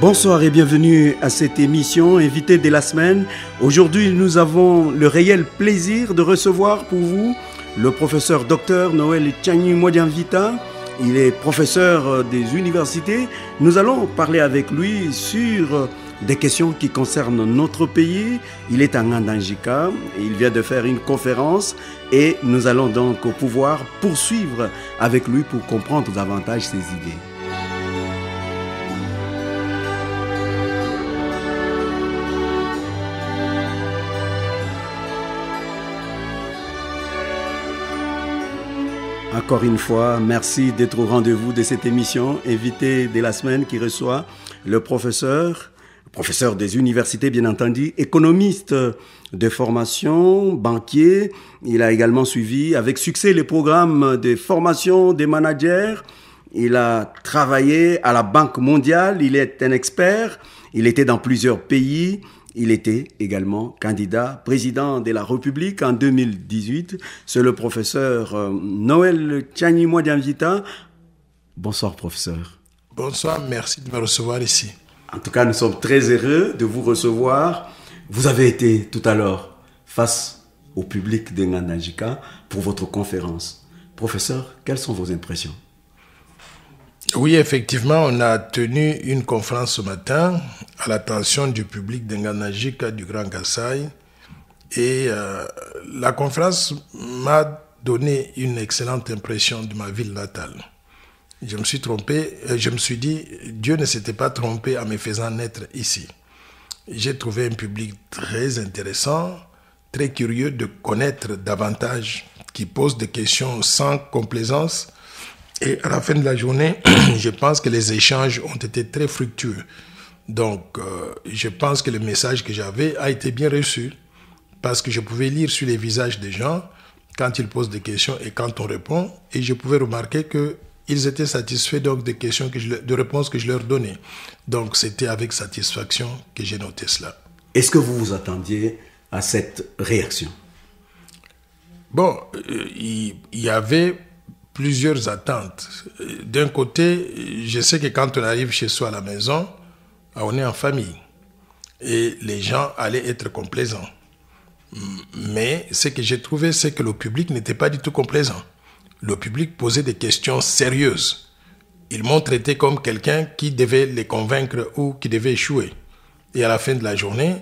Bonsoir et bienvenue à cette émission Invité de la semaine. Aujourd'hui, nous avons le réel plaisir de recevoir pour vous le professeur Dr Noël Tchani Modianvita. Il est professeur des universités. Nous allons parler avec lui sur des questions qui concernent notre pays. Il est en Ngandangika, il vient de faire une conférence et nous allons donc pouvoir poursuivre avec lui pour comprendre davantage ses idées. Encore une fois, merci d'être au rendez-vous de cette émission Invité de la semaine qui reçoit le professeur des universités bien entendu, économiste de formation, banquier. Il a également suivi avec succès les programmes de formation des managers. Il a travaillé à la Banque mondiale, il est un expert, il était dans plusieurs pays. Il était également candidat président de la République en 2018. C'est le professeur Noël Tchani Modianvita. Bonsoir professeur. Bonsoir, merci de me recevoir ici. En tout cas, nous sommes très heureux de vous recevoir. Vous avez été tout à l'heure face au public de Ngandangika pour votre conférence. Professeur, quelles sont vos impressions ? Oui, effectivement, on a tenu une conférence ce matin à l'attention du public de Ngandangika du Grand Kasaï. Et la conférence m'a donné une excellente impression de ma ville natale. Je me suis trompé, je me suis dit, Dieu ne s'était pas trompé en me faisant naître ici. J'ai trouvé un public très intéressant, très curieux de connaître davantage, qui pose des questions sans complaisance. Et à la fin de la journée, je pense que les échanges ont été très fructueux. Donc, je pense que le message que j'avais a été bien reçu parce que je pouvais lire sur les visages des gens quand ils posent des questions et quand on répond. Et je pouvais remarquer qu'ils étaient satisfaits donc des questions, de réponses que je leur donnais. Donc, c'était avec satisfaction que j'ai noté cela. Est-ce que vous vous attendiez à cette réaction ? Bon, il y avait plusieurs attentes. D'un côté, je sais que quand on arrive chez soi à la maison, on est en famille et les gens allaient être complaisants. Mais ce que j'ai trouvé, c'est que le public n'était pas du tout complaisant. Le public posait des questions sérieuses. Ils m'ont traité comme quelqu'un qui devait les convaincre ou qui devait échouer. Et à la fin de la journée,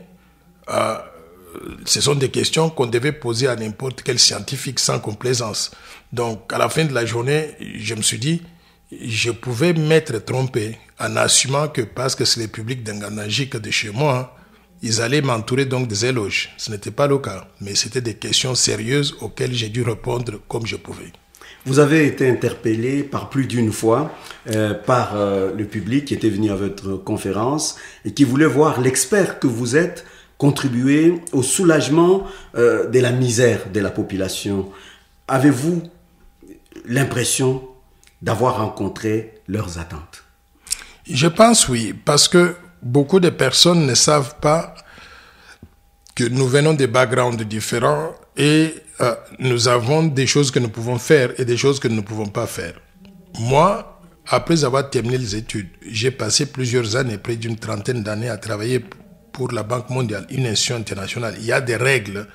ce sont des questions qu'on devait poser à n'importe quel scientifique sans complaisance. Donc, à la fin de la journée, je me suis dit, je pouvais m'être trompé en assumant que parce que c'est le public d'Ngandangika de chez moi, ils allaient m'entourer donc des éloges. Ce n'était pas le cas, mais c'était des questions sérieuses auxquelles j'ai dû répondre comme je pouvais. Vous avez été interpellé par plus d'une fois par le public qui était venu à votre conférence et qui voulait voir l'expert que vous êtes contribuer au soulagement de la misère de la population. Avez-vous l'impression d'avoir rencontré leurs attentes? Je pense oui, parce que beaucoup de personnes ne savent pas que nous venons de backgrounds différents et nous avons des choses que nous pouvons faire et des choses que nous ne pouvons pas faire. Moi, après avoir terminé les études, j'ai passé plusieurs années, près d'une trentaine d'années à travailler pour la Banque mondiale, une institution internationale. Il y a des règles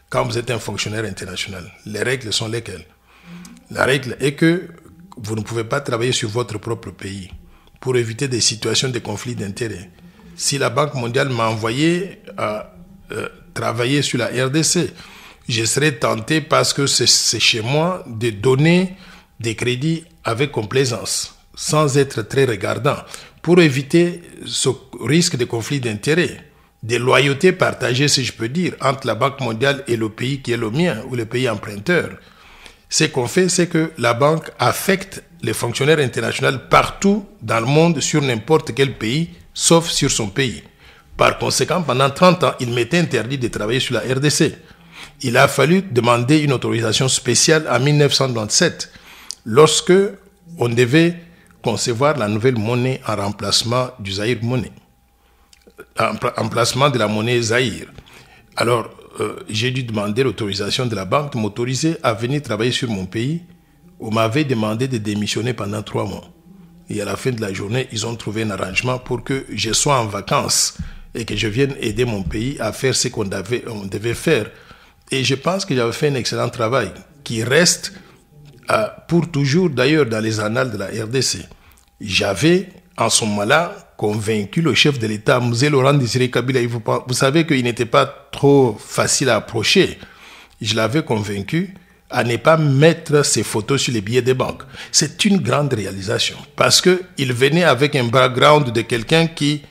quand vous êtes un fonctionnaire international. Les règles sont lesquelles? La règle est que vous ne pouvez pas travailler sur votre propre pays pour éviter des situations de conflit d'intérêts. Si la Banque mondiale m'a envoyé à travailler sur la RDC, je serais tenté parce que c'est chez moi de donner des crédits avec complaisance, sans être très regardant, pour éviter ce risque de conflit d'intérêts, de loyauté partagée, si je peux dire, entre la Banque mondiale et le pays qui est le mien, ou le pays emprunteur. Ce qu'on fait, c'est que la banque affecte les fonctionnaires internationaux partout dans le monde, sur n'importe quel pays, sauf sur son pays. Par conséquent, pendant 30 ans, il m'était interdit de travailler sur la RDC. Il a fallu demander une autorisation spéciale en 1997, lorsque on devait concevoir la nouvelle monnaie en remplacement du Zaïre monnaie, en remplacement de la monnaie Zaïre. Alors, j'ai dû demander l'autorisation de la banque de m'autoriser à venir travailler sur mon pays. On m'avait demandé de démissionner pendant 3 mois. Et à la fin de la journée, ils ont trouvé un arrangement pour que je sois en vacances et que je vienne aider mon pays à faire ce qu'on devait faire. Et je pense que j'avais fait un excellent travail qui reste pour toujours d'ailleurs dans les annales de la RDC. J'avais en ce moment-là convaincu le chef de l'État, Mzee Laurent Désiré Kabila. Vous savez qu'il n'était pas trop facile à approcher. Je l'avais convaincu à ne pas mettre ses photos sur les billets des banques. C'est une grande réalisation parce qu'il venait avec un background de quelqu'un qui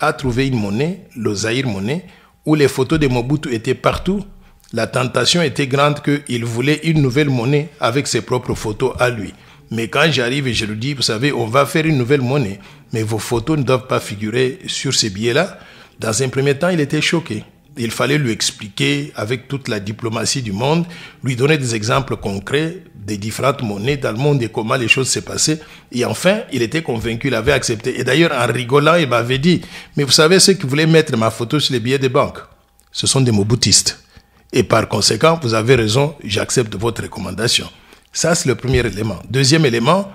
a trouvé une monnaie, le Zaïre monnaie, où les photos de Mobutu étaient partout. La tentation était grande qu'il voulait une nouvelle monnaie avec ses propres photos à lui. Mais quand j'arrive et je lui dis, vous savez, on va faire une nouvelle monnaie, mais vos photos ne doivent pas figurer sur ces billets-là. Dans un premier temps, il était choqué. Il fallait lui expliquer avec toute la diplomatie du monde, lui donner des exemples concrets des différentes monnaies dans le monde et comment les choses s'est passées. Et enfin, il était convaincu, il avait accepté. Et d'ailleurs, en rigolant, il m'avait dit, mais vous savez, ceux qui voulaient mettre ma photo sur les billets des banques, ce sont des mobutistes. Et par conséquent, vous avez raison, j'accepte votre recommandation. Ça, c'est le premier élément. Deuxième élément,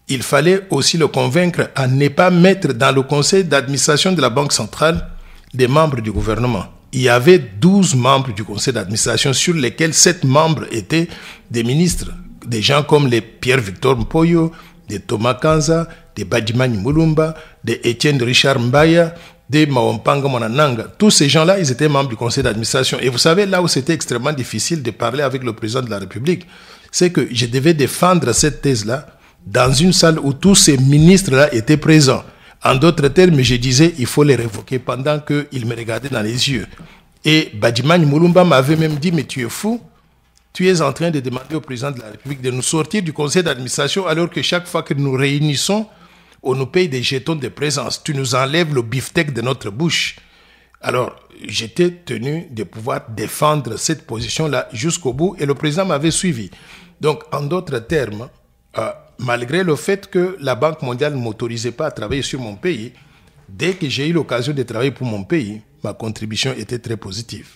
il fallait aussi le convaincre à ne pas mettre dans le conseil d'administration de la Banque centrale des membres du gouvernement. Il y avait 12 membres du conseil d'administration sur lesquels 7 membres étaient des ministres, des gens comme les Pierre-Victor Mpoyo, des Thomas Kanza, des Badimani Mulumba, des Étienne Richard Mbaya, des Maompanga Monananga. Tous ces gens-là, ils étaient membres du conseil d'administration. Et vous savez, là où c'était extrêmement difficile de parler avec le président de la République, c'est que je devais défendre cette thèse-là dans une salle où tous ces ministres-là étaient présents. En d'autres termes, je disais, il faut les révoquer pendant qu'ils me regardaient dans les yeux. Et Badimani Mulumba m'avait même dit, mais tu es fou, tu es en train de demander au président de la République de nous sortir du conseil d'administration alors que chaque fois que nous réunissons, on nous paye des jetons de présence. Tu nous enlèves le beefsteak de notre bouche. Alors, j'étais tenu de pouvoir défendre cette position-là jusqu'au bout et le président m'avait suivi. Donc, en d'autres termes, malgré le fait que la Banque mondiale ne m'autorisait pas à travailler sur mon pays, dès que j'ai eu l'occasion de travailler pour mon pays, ma contribution était très positive.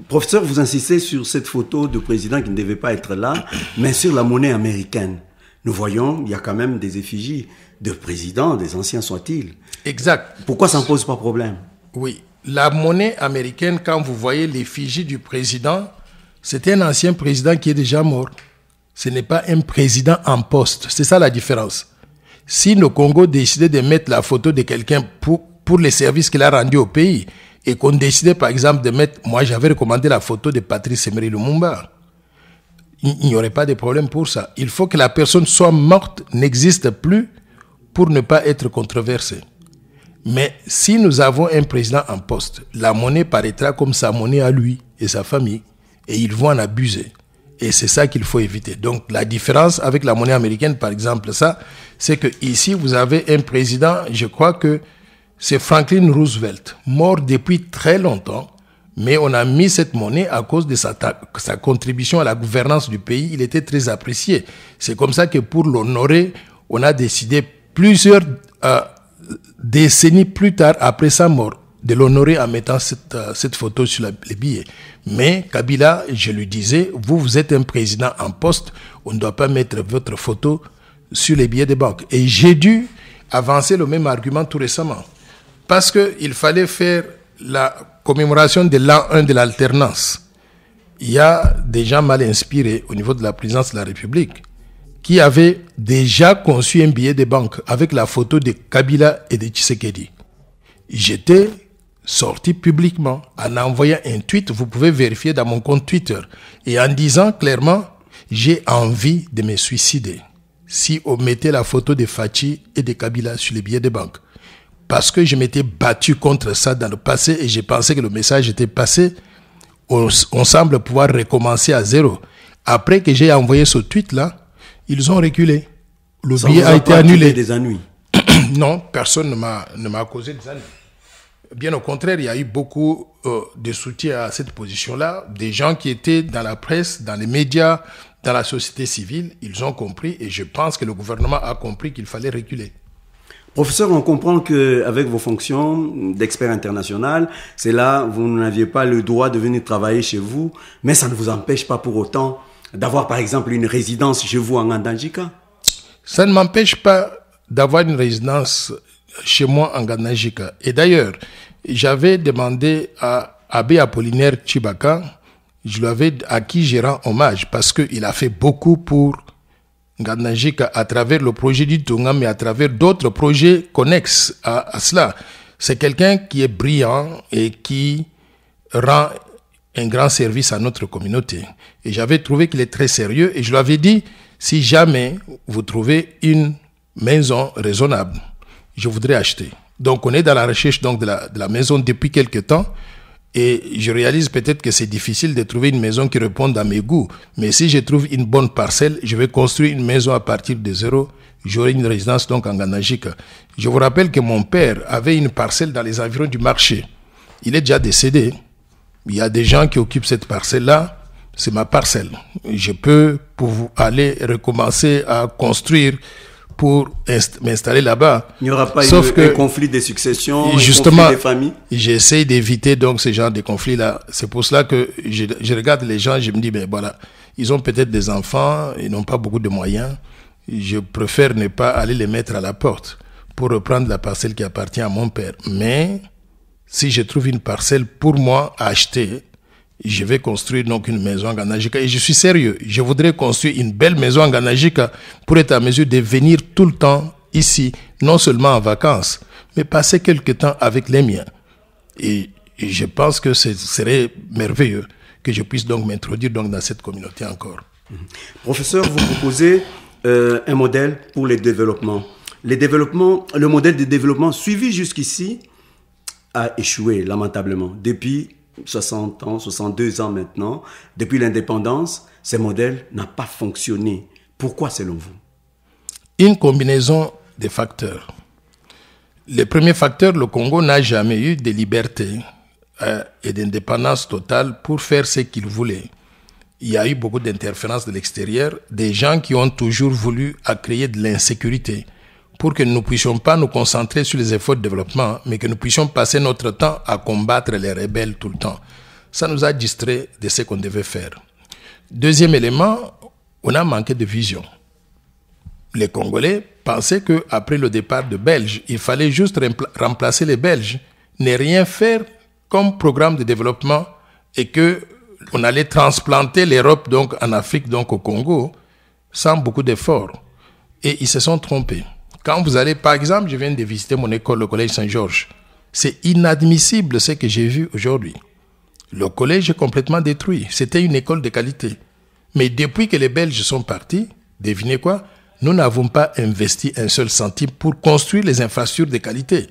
Professeur, vous insistez sur cette photo de président qui ne devait pas être là, mais sur la monnaie américaine. Nous voyons, il y a quand même des effigies de présidents, des anciens soient-ils. Exact. Pourquoi ça ne pose pas problème? Oui. La monnaie américaine, quand vous voyez l'effigie du président, c'était un ancien président qui est déjà mort. Ce n'est pas un président en poste. C'est ça la différence. Si le Congo décidait de mettre la photo de quelqu'un pour les services qu'il a rendus au pays, et qu'on décidait par exemple de mettre, moi j'avais recommandé la photo de Patrice Emery Lumumba, il n'y aurait pas de problème pour ça. Il faut que la personne soit morte, n'existe plus, pour ne pas être controversée. Mais si nous avons un président en poste, la monnaie paraîtra comme sa monnaie à lui et sa famille, et ils vont en abuser. Et c'est ça qu'il faut éviter. Donc la différence avec la monnaie américaine, par exemple, ça, c'est que ici vous avez un président, je crois que c'est Franklin Roosevelt, mort depuis très longtemps, mais on a mis cette monnaie à cause de sa contribution à la gouvernance du pays. Il était très apprécié. C'est comme ça que pour l'honorer, on a décidé plusieurs décennies plus tard, après sa mort, de l'honorer en mettant cette photo sur les billets. Mais Kabila, je lui disais, vous êtes un président en poste, on ne doit pas mettre votre photo sur les billets des banques. Et j'ai dû avancer le même argument tout récemment. Parce qu'il fallait faire la commémoration de l'an 1 de l'alternance. Il y a des gens mal inspirés au niveau de la présidence de la République qui avaient déjà conçu un billet de banque avec la photo de Kabila et de Tshisekedi. J'étais sorti publiquement en envoyant un tweet, vous pouvez vérifier dans mon compte Twitter, et en disant clairement, j'ai envie de me suicider si on mettait la photo de Fachi et de Kabila sur les billets de banque. Parce que je m'étais battu contre ça dans le passé et j'ai pensé que le message était passé, on semble pouvoir recommencer à zéro. Après que j'ai envoyé ce tweet-là, ils ont reculé. Le billet a été annulé. Des ennuis? Non, personne ne m'a causé des ennuis. Bien au contraire, il y a eu beaucoup de soutien à cette position-là. Des gens qui étaient dans la presse, dans les médias, dans la société civile, ils ont compris et je pense que le gouvernement a compris qu'il fallait reculer. Professeur, on comprend qu'avec vos fonctions d'expert international, c'est là, vous n'aviez pas le droit de venir travailler chez vous, mais ça ne vous empêche pas pour autant d'avoir par exemple une résidence chez vous en Ngandangika? Ça ne m'empêche pas d'avoir une résidence chez moi en Ganajika. Et d'ailleurs, j'avais demandé à Abbé Apollinaire Chibaka, à qui je rends hommage, parce qu'il a fait beaucoup pour Ganajika à travers le projet du Tonga, mais à travers d'autres projets connexes à cela. C'est quelqu'un qui est brillant et qui rend un grand service à notre communauté. Et j'avais trouvé qu'il est très sérieux et je lui avais dit, si jamais vous trouvez une maison raisonnable, je voudrais acheter. Donc on est dans la recherche donc, de la maison depuis quelque temps et je réalise peut-être que c'est difficile de trouver une maison qui réponde à mes goûts. Mais si je trouve une bonne parcelle, je vais construire une maison à partir de zéro. J'aurai une résidence donc en Ganajika. Je vous rappelle que mon père avait une parcelle dans les environs du marché. Il est déjà décédé. Il y a des gens qui occupent cette parcelle-là. C'est ma parcelle. Je peux aller recommencer à construire pour m'installer là-bas. Il n'y aura pas un conflit de succession, justement, un conflit des familles. J'essaie d'éviter donc ce genre de conflits-là. C'est pour cela que je regarde les gens, je me dis, ben voilà, ils ont peut-être des enfants, ils n'ont pas beaucoup de moyens. Je préfère ne pas aller les mettre à la porte pour reprendre la parcelle qui appartient à mon père. Mais si je trouve une parcelle pour moi à acheter, je vais construire donc une maison en Ganajika. Et je suis sérieux. Je voudrais construire une belle maison en Ganajika pour être à mesure de venir tout le temps ici, non seulement en vacances, mais passer quelques temps avec les miens. Et je pense que ce serait merveilleux que je puisse donc m'introduire donc dans cette communauté encore. Professeur, vous proposez un modèle pour les développements. Le modèle de développement suivi jusqu'ici a échoué lamentablement. Depuis 60 ans, 62 ans maintenant, depuis l'indépendance, ce modèle n'a pas fonctionné. Pourquoi selon vous? Une combinaison de facteurs. Le premier facteur, le Congo n'a jamais eu de liberté et d'indépendance totale pour faire ce qu'il voulait. Il y a eu beaucoup d'interférences de l'extérieur, des gens qui ont toujours voulu créer de l'insécurité pour que nous ne puissions pas nous concentrer sur les efforts de développement, mais que nous puissions passer notre temps à combattre les rebelles tout le temps. Ça nous a distraits de ce qu'on devait faire. Deuxième élément, on a manqué de vision. Les Congolais pensaient qu'après le départ des Belges, il fallait juste remplacer les Belges, ne rien faire comme programme de développement et qu'on allait transplanter l'Europe donc en Afrique, donc au Congo, sans beaucoup d'efforts. Et ils se sont trompés. Quand vous allez, par exemple, je viens de visiter mon école, le collège Saint-Georges. C'est inadmissible ce que j'ai vu aujourd'hui. Le collège est complètement détruit. C'était une école de qualité. Mais depuis que les Belges sont partis, devinez quoi? Nous n'avons pas investi un seul centime pour construire les infrastructures de qualité.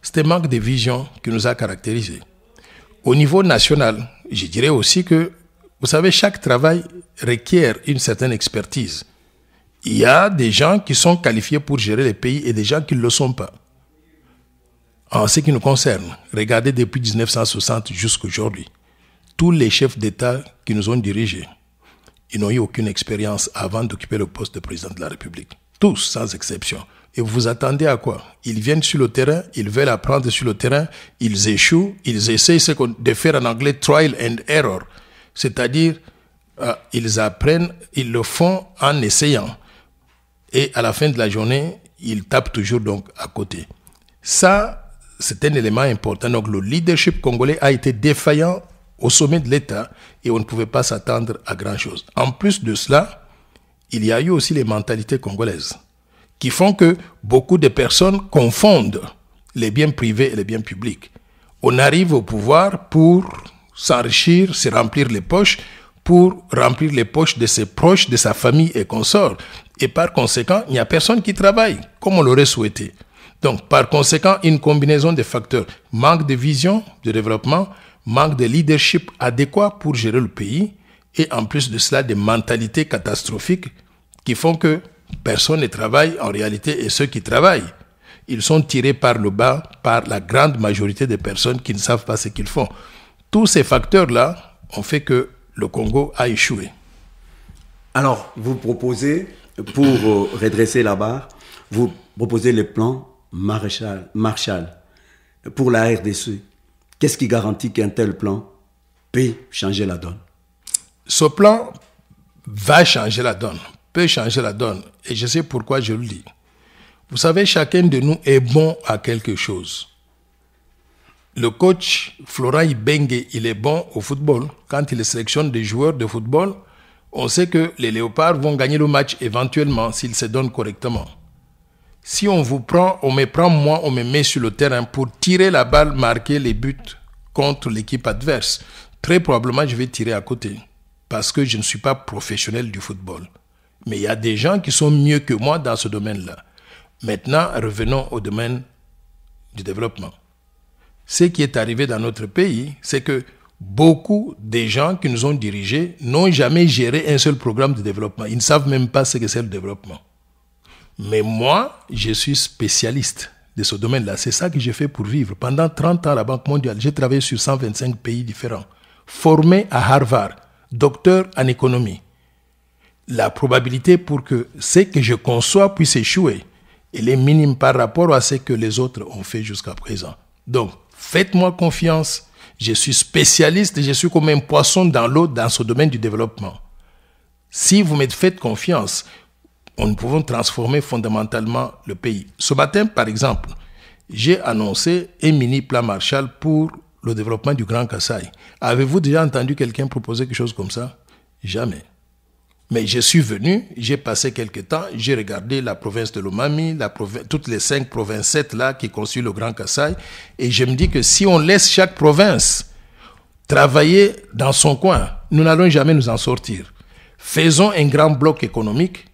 C'est un manque de vision qui nous a caractérisés. Au niveau national, je dirais aussi que, vous savez, chaque travail requiert une certaine expertise. Il y a des gens qui sont qualifiés pour gérer les pays et des gens qui ne le sont pas. En ce qui nous concerne, regardez depuis 1960 jusqu'à aujourd'hui, tous les chefs d'État qui nous ont dirigés, ils n'ont eu aucune expérience avant d'occuper le poste de président de la République. Tous, sans exception. Et vous vous attendez à quoi? Ils viennent sur le terrain, ils veulent apprendre sur le terrain, ils échouent, ils essayent ce qu'on de faire en anglais trial and error. C'est-à-dire, ils apprennent, ils le font en essayant. Et à la fin de la journée, ils tapent toujours donc à côté. Ça, c'est un élément important. Donc le leadership congolais a été défaillant au sommet de l'État et on ne pouvait pas s'attendre à grand-chose. En plus de cela, il y a eu aussi les mentalités congolaises qui font que beaucoup de personnes confondent les biens privés et les biens publics. On arrive au pouvoir pour s'enrichir, se remplir les poches, pour remplir les poches de ses proches, de sa famille et consorts. Et par conséquent, il n'y a personne qui travaille comme on l'aurait souhaité. Donc, par conséquent, une combinaison de facteurs. Manque de vision de développement, manque de leadership adéquat pour gérer le pays, et en plus de cela, des mentalités catastrophiques qui font que personne ne travaille en réalité, et ceux qui travaillent, ils sont tirés par le bas par la grande majorité des personnes qui ne savent pas ce qu'ils font. Tous ces facteurs-là ont fait que le Congo a échoué. Alors, vous proposez, pour redresser la barre, vous proposez le plan Marshall pour la RDC. Qu'est-ce qui garantit qu'un tel plan peut changer la donne? Ce plan va changer la donne, peut changer la donne. Et je sais pourquoi je le dis. Vous savez, chacun de nous est bon à quelque chose. Le coach Florent Ibenge, il est bon au football. Quand il sélectionne des joueurs de football, on sait que les Léopards vont gagner le match éventuellement s'ils se donnent correctement. Si on me prend moi, on me met sur le terrain pour tirer la balle, marquer les buts contre l'équipe adverse, très probablement je vais tirer à côté parce que je ne suis pas professionnel du football. Mais il y a des gens qui sont mieux que moi dans ce domaine-là. Maintenant, revenons au domaine du développement. Ce qui est arrivé dans notre pays, c'est que beaucoup des gens qui nous ont dirigés n'ont jamais géré un seul programme de développement. Ils ne savent même pas ce que c'est le développement. Mais moi, je suis spécialiste de ce domaine-là. C'est ça que j'ai fait pour vivre. Pendant 30 ans à la Banque mondiale, j'ai travaillé sur 125 pays différents. Formé à Harvard, docteur en économie. La probabilité pour que ce que je conçois puisse échouer, elle est minime par rapport à ce que les autres ont fait jusqu'à présent. Donc, faites-moi confiance. Je suis spécialiste, je suis comme un poisson dans l'eau dans ce domaine du développement. Si vous me faites confiance, nous pouvons transformer fondamentalement le pays. Ce matin, par exemple, j'ai annoncé un mini plan Marshall pour le développement du Grand Kasaï. Avez-vous déjà entendu quelqu'un proposer quelque chose comme ça? Jamais. Mais je suis venu, j'ai passé quelques temps, j'ai regardé la province de Lomami, toutes les 5 provinces 7 là qui constituent le Grand Kasaï, et je me dis que si on laisse chaque province travailler dans son coin, nous n'allons jamais nous en sortir. Faisons un grand bloc économique.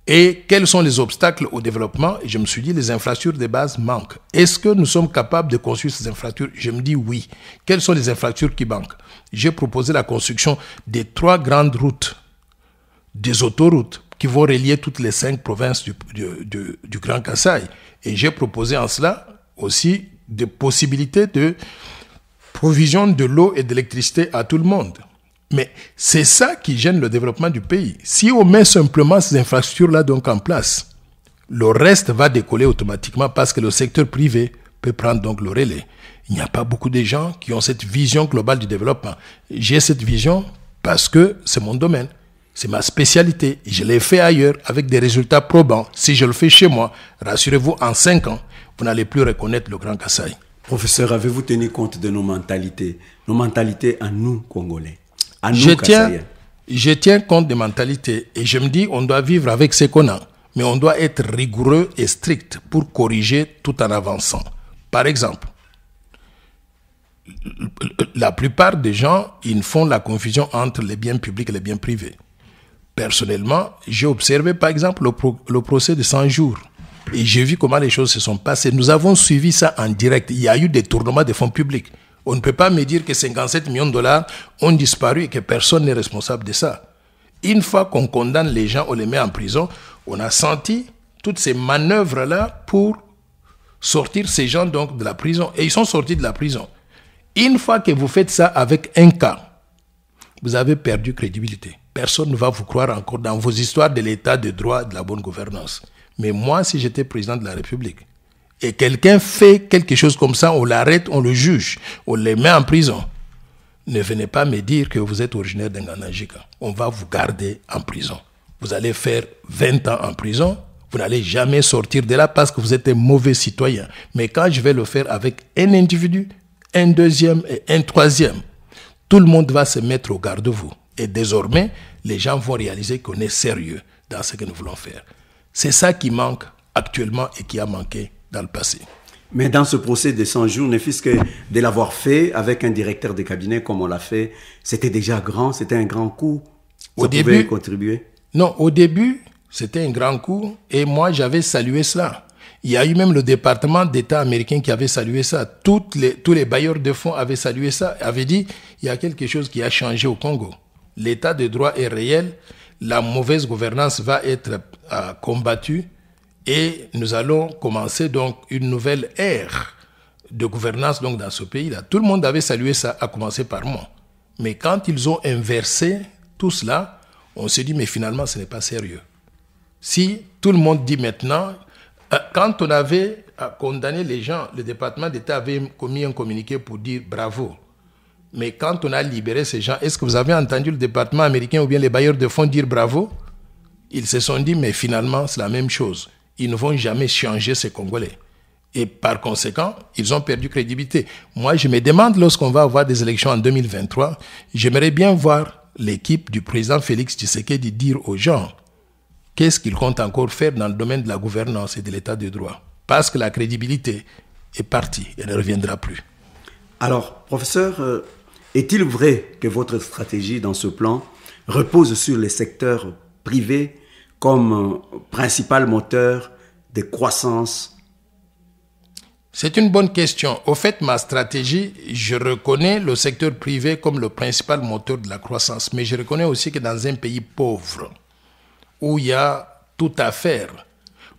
Et quels sont les obstacles au développement? Je me suis dit, les infrastructures de base manquent. Est-ce que nous sommes capables de construire ces infrastructures? Je me dis oui. Quelles sont les infrastructures qui manquent? J'ai proposé la construction des 3 grandes routes, des autoroutes qui vont relier toutes les 5 provinces du Grand Kasaï. Et j'ai proposé en cela aussi des possibilités de provision de l'eau et d'électricité à tout le monde. Mais c'est ça qui gêne le développement du pays. Si on met simplement ces infrastructures-là donc en place, le reste va décoller automatiquement parce que le secteur privé peut prendre donc le relais. Il n'y a pas beaucoup de gens qui ont cette vision globale du développement. J'ai cette vision parce que c'est mon domaine, c'est ma spécialité. Je l'ai fait ailleurs avec des résultats probants. Si je le fais chez moi, rassurez-vous, en 5 ans, vous n'allez plus reconnaître le Grand Kasaï. Professeur, avez-vous tenu compte de nos mentalités à nous, Congolais? Je tiens compte des mentalités et je me dis on doit vivre avec ce qu'on a, mais on doit être rigoureux et strict pour corriger tout en avançant. Par exemple, la plupart des gens, ils font la confusion entre les biens publics et les biens privés. Personnellement, j'ai observé par exemple le procès de 100 jours et j'ai vu comment les choses se sont passées. Nous avons suivi ça en direct. Il y a eu des tournements de fonds publics. On ne peut pas me dire que 57 millions de dollars ont disparu et que personne n'est responsable de ça. Une fois qu'on condamne les gens, on les met en prison, on a senti toutes ces manœuvres-là pour sortir ces gens donc de la prison. Et ils sont sortis de la prison. Une fois que vous faites ça avec un cas, vous avez perdu crédibilité. Personne ne va vous croire encore dans vos histoires de l'état de droit, de la bonne gouvernance. Mais moi, si j'étais président de la République, et quelqu'un fait quelque chose comme ça, on l'arrête, on le juge, on le met en prison. Ne venez pas me dire que vous êtes originaire d'Nganajika. On va vous garder en prison. Vous allez faire 20 ans en prison, vous n'allez jamais sortir de là parce que vous êtes un mauvais citoyen. Mais quand je vais le faire avec un individu, un deuxième et un troisième, tout le monde va se mettre au garde-vous. Et désormais, les gens vont réaliser qu'on est sérieux dans ce que nous voulons faire. C'est ça qui manque actuellement et qui a manqué dans le passé. Mais dans ce procès de 100 jours, ne fût-ce que de l'avoir fait avec un directeur de cabinet comme on l'a fait, c'était déjà grand, c'était un grand coup. Ça pouvait contribuer? Non, au début, c'était un grand coup et moi, j'avais salué cela. Il y a eu même le département d'État américain qui avait salué ça. Tous les bailleurs de fonds avaient salué ça, avaient dit il y a quelque chose qui a changé au Congo. L'état de droit est réel, la mauvaise gouvernance va être combattue. Et nous allons commencer donc une nouvelle ère de gouvernance donc dans ce pays-là. Tout le monde avait salué ça, à commencer par moi. Mais quand ils ont inversé tout cela, on s'est dit mais finalement ce n'est pas sérieux. Si tout le monde dit maintenant, quand on avait condamné les gens, le département d'État avait commis un communiqué pour dire bravo. Mais quand on a libéré ces gens, est-ce que vous avez entendu le département américain ou bien les bailleurs de fonds dire bravo? Ils se sont dit mais finalement c'est la même chose. ils ne vont jamais changer ces Congolais. Et par conséquent, ils ont perdu crédibilité. Moi, je me demande, lorsqu'on va avoir des élections en 2023, j'aimerais bien voir l'équipe du président Félix Tshisekedi dire aux gens qu'est-ce qu'ils comptent encore faire dans le domaine de la gouvernance et de l'état de droit. Parce que la crédibilité est partie et ne reviendra plus. Alors, professeur, est-il vrai que votre stratégie dans ce plan repose sur les secteurs privés comme principal moteur de croissance? C'est une bonne question. Au fait, ma stratégie, je reconnais le secteur privé comme le principal moteur de la croissance. Mais je reconnais aussi que dans un pays pauvre, où il y a tout à faire,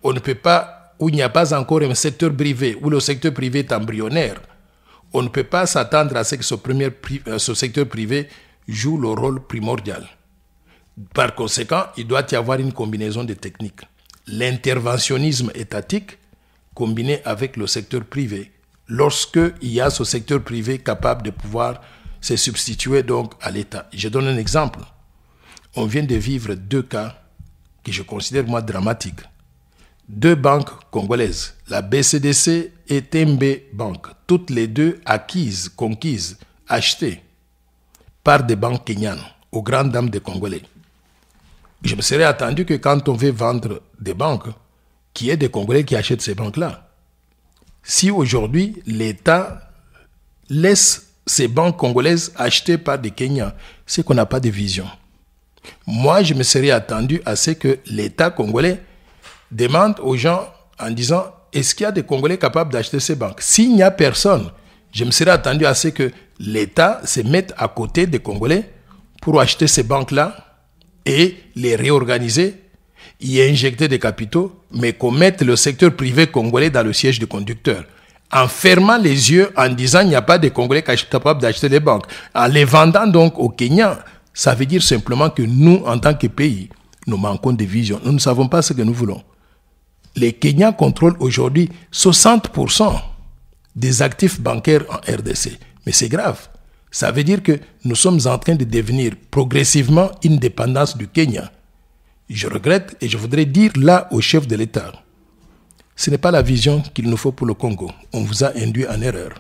on ne peut pas, où il n'y a pas encore un secteur privé, où le secteur privé est embryonnaire, on ne peut pas s'attendre à ce que ce secteur privé joue le rôle primordial. Par conséquent, il doit y avoir une combinaison de techniques. L'interventionnisme étatique combiné avec le secteur privé, lorsqu'il y a ce secteur privé capable de pouvoir se substituer donc à l'État. Je donne un exemple. On vient de vivre 2 cas que je considère moi dramatiques. 2 banques congolaises, la BCDC et TMB Bank, toutes les 2 acquises, conquises, achetées par des banques kenyanes aux grandes dames des Congolais. Je me serais attendu que quand on veut vendre des banques, qu'il y ait des Congolais qui achètent ces banques-là. Si aujourd'hui, l'État laisse ces banques congolaises achetées par des Kenyans, c'est qu'on n'a pas de vision. Moi, je me serais attendu à ce que l'État congolais demande aux gens en disant « Est-ce qu'il y a des Congolais capables d'acheter ces banques ?» S'il n'y a personne, je me serais attendu à ce que l'État se mette à côté des Congolais pour acheter ces banques-là et les réorganiser, y injecter des capitaux, mais qu'on mette le secteur privé congolais dans le siège du conducteur. En fermant les yeux, en disant qu'il n'y a pas de Congolais capables d'acheter des banques. En les vendant donc aux Kenyans, ça veut dire simplement que nous, en tant que pays, nous manquons de vision. Nous ne savons pas ce que nous voulons. Les Kenyans contrôlent aujourd'hui 60% des actifs bancaires en RDC. Mais c'est grave. Ça veut dire que nous sommes en train de devenir progressivement une dépendance du Kenya. Je regrette et je voudrais dire là au chef de l'État, ce n'est pas la vision qu'il nous faut pour le Congo. On vous a induit en erreur.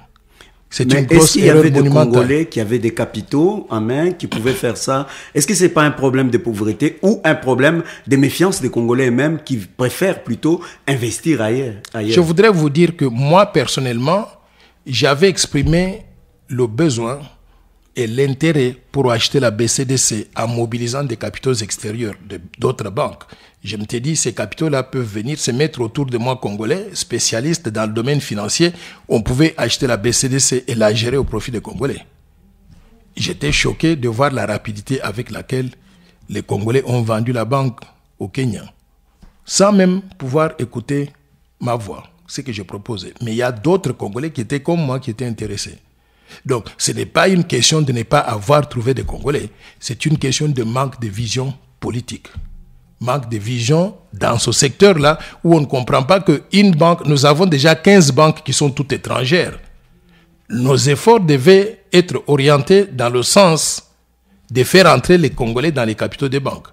C'est une grosse erreur monumentale. Est-ce qu'il y avait des Congolais qui avaient des capitaux en main, qui pouvaient faire ça? Est-ce que ce n'est pas un problème de pauvreté ou un problème de méfiance des Congolais eux-mêmes qui préfèrent plutôt investir ailleurs? Je voudrais vous dire que moi, personnellement, j'avais exprimé le besoin et l'intérêt pour acheter la BCDC en mobilisant des capitaux extérieurs d'autres banques. Je me suis dit, ces capitaux-là peuvent venir se mettre autour de moi, Congolais, spécialistes dans le domaine financier. On pouvait acheter la BCDC et la gérer au profit des Congolais. J'étais choqué de voir la rapidité avec laquelle les Congolais ont vendu la banque au Kenya, sans même pouvoir écouter ma voix, ce que je proposais. Mais il y a d'autres Congolais qui étaient comme moi, qui étaient intéressés. Donc, ce n'est pas une question de ne pas avoir trouvé des Congolais, c'est une question de manque de vision politique. Manque de vision dans ce secteur-là où on ne comprend pas qu'une banque, nous avons déjà 15 banques qui sont toutes étrangères. Nos efforts devaient être orientés dans le sens de faire entrer les Congolais dans les capitaux des banques.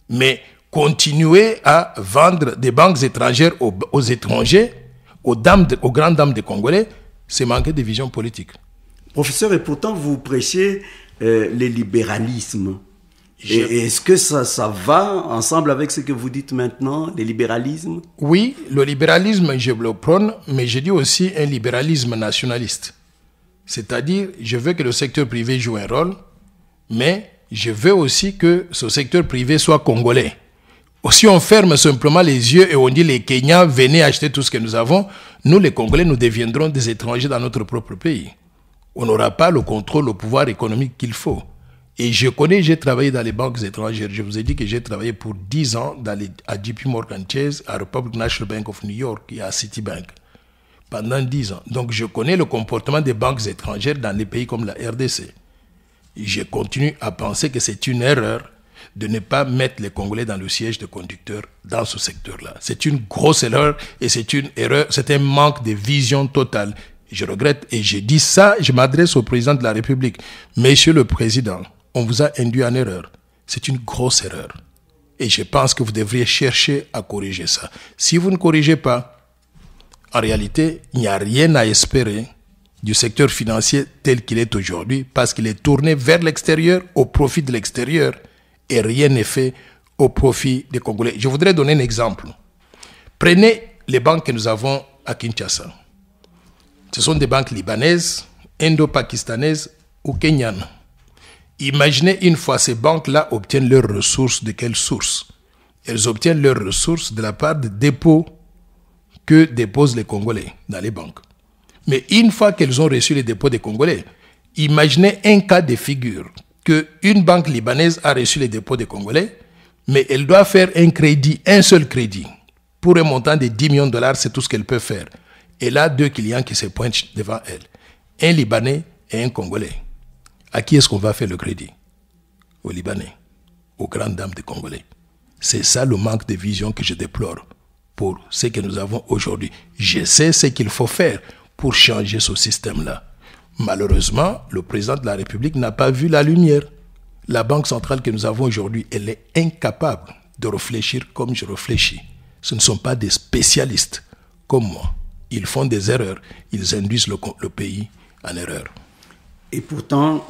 Mais continuer à vendre des banques étrangères aux étrangers, aux grandes dames des Congolais, c'est manquer de vision politique. Professeur, et pourtant vous prêchez le libéralisme. Est-ce que ça va ensemble avec ce que vous dites maintenant, le libéralisme? Oui, le libéralisme, je le prône, mais je dis aussi un libéralisme nationaliste. C'est-à-dire, je veux que le secteur privé joue un rôle, mais je veux aussi que ce secteur privé soit congolais. Si on ferme simplement les yeux et on dit les Kenyans, venez acheter tout ce que nous avons, nous les Congolais, nous deviendrons des étrangers dans notre propre pays. On n'aura pas le contrôle, le pouvoir économique qu'il faut. Et j'ai travaillé dans les banques étrangères. Je vous ai dit que j'ai travaillé pour 10 ans à JP Morgan Chase, à Republic National Bank of New York et à Citibank. Pendant 10 ans. Donc je connais le comportement des banques étrangères dans les pays comme la RDC. Et je continue à penser que c'est une erreur de ne pas mettre les Congolais dans le siège de conducteur dans ce secteur-là. C'est une grosse erreur et c'est un manque de vision totale. Je regrette et je dis ça, je m'adresse au président de la République. Monsieur le Président, on vous a induit en erreur. C'est une grosse erreur. Et je pense que vous devriez chercher à corriger ça. Si vous ne corrigez pas, en réalité, il n'y a rien à espérer du secteur financier tel qu'il est aujourd'hui, parce qu'il est tourné vers l'extérieur, au profit de l'extérieur, et rien n'est fait au profit des Congolais. Je voudrais donner un exemple. Prenez les banques que nous avons à Kinshasa. Ce sont des banques libanaises, indo-pakistanaises ou kenyanes. Imaginez une fois ces banques-là obtiennent leurs ressources de quelle source? Elles obtiennent leurs ressources de la part des dépôts que déposent les Congolais dans les banques. Mais une fois qu'elles ont reçu les dépôts des Congolais, imaginez un cas de figure qu'une banque libanaise a reçu les dépôts des Congolais, mais elle doit faire un crédit, un seul crédit. Pour un montant de 10 millions de dollars, c'est tout ce qu'elle peut faire. Elle a 2 clients qui se pointent devant elle. Un Libanais et un Congolais. À qui est-ce qu'on va faire le crédit? Aux Libanais, aux grandes dames des Congolais. C'est ça le manque de vision que je déplore pour ce que nous avons aujourd'hui. Je sais ce qu'il faut faire pour changer ce système-là. Malheureusement, le président de la République n'a pas vu la lumière. La banque centrale que nous avons aujourd'hui, elle est incapable de réfléchir comme je réfléchis. Ce ne sont pas des spécialistes comme moi. Ils font des erreurs, ils induisent le pays en erreur. Et pourtant,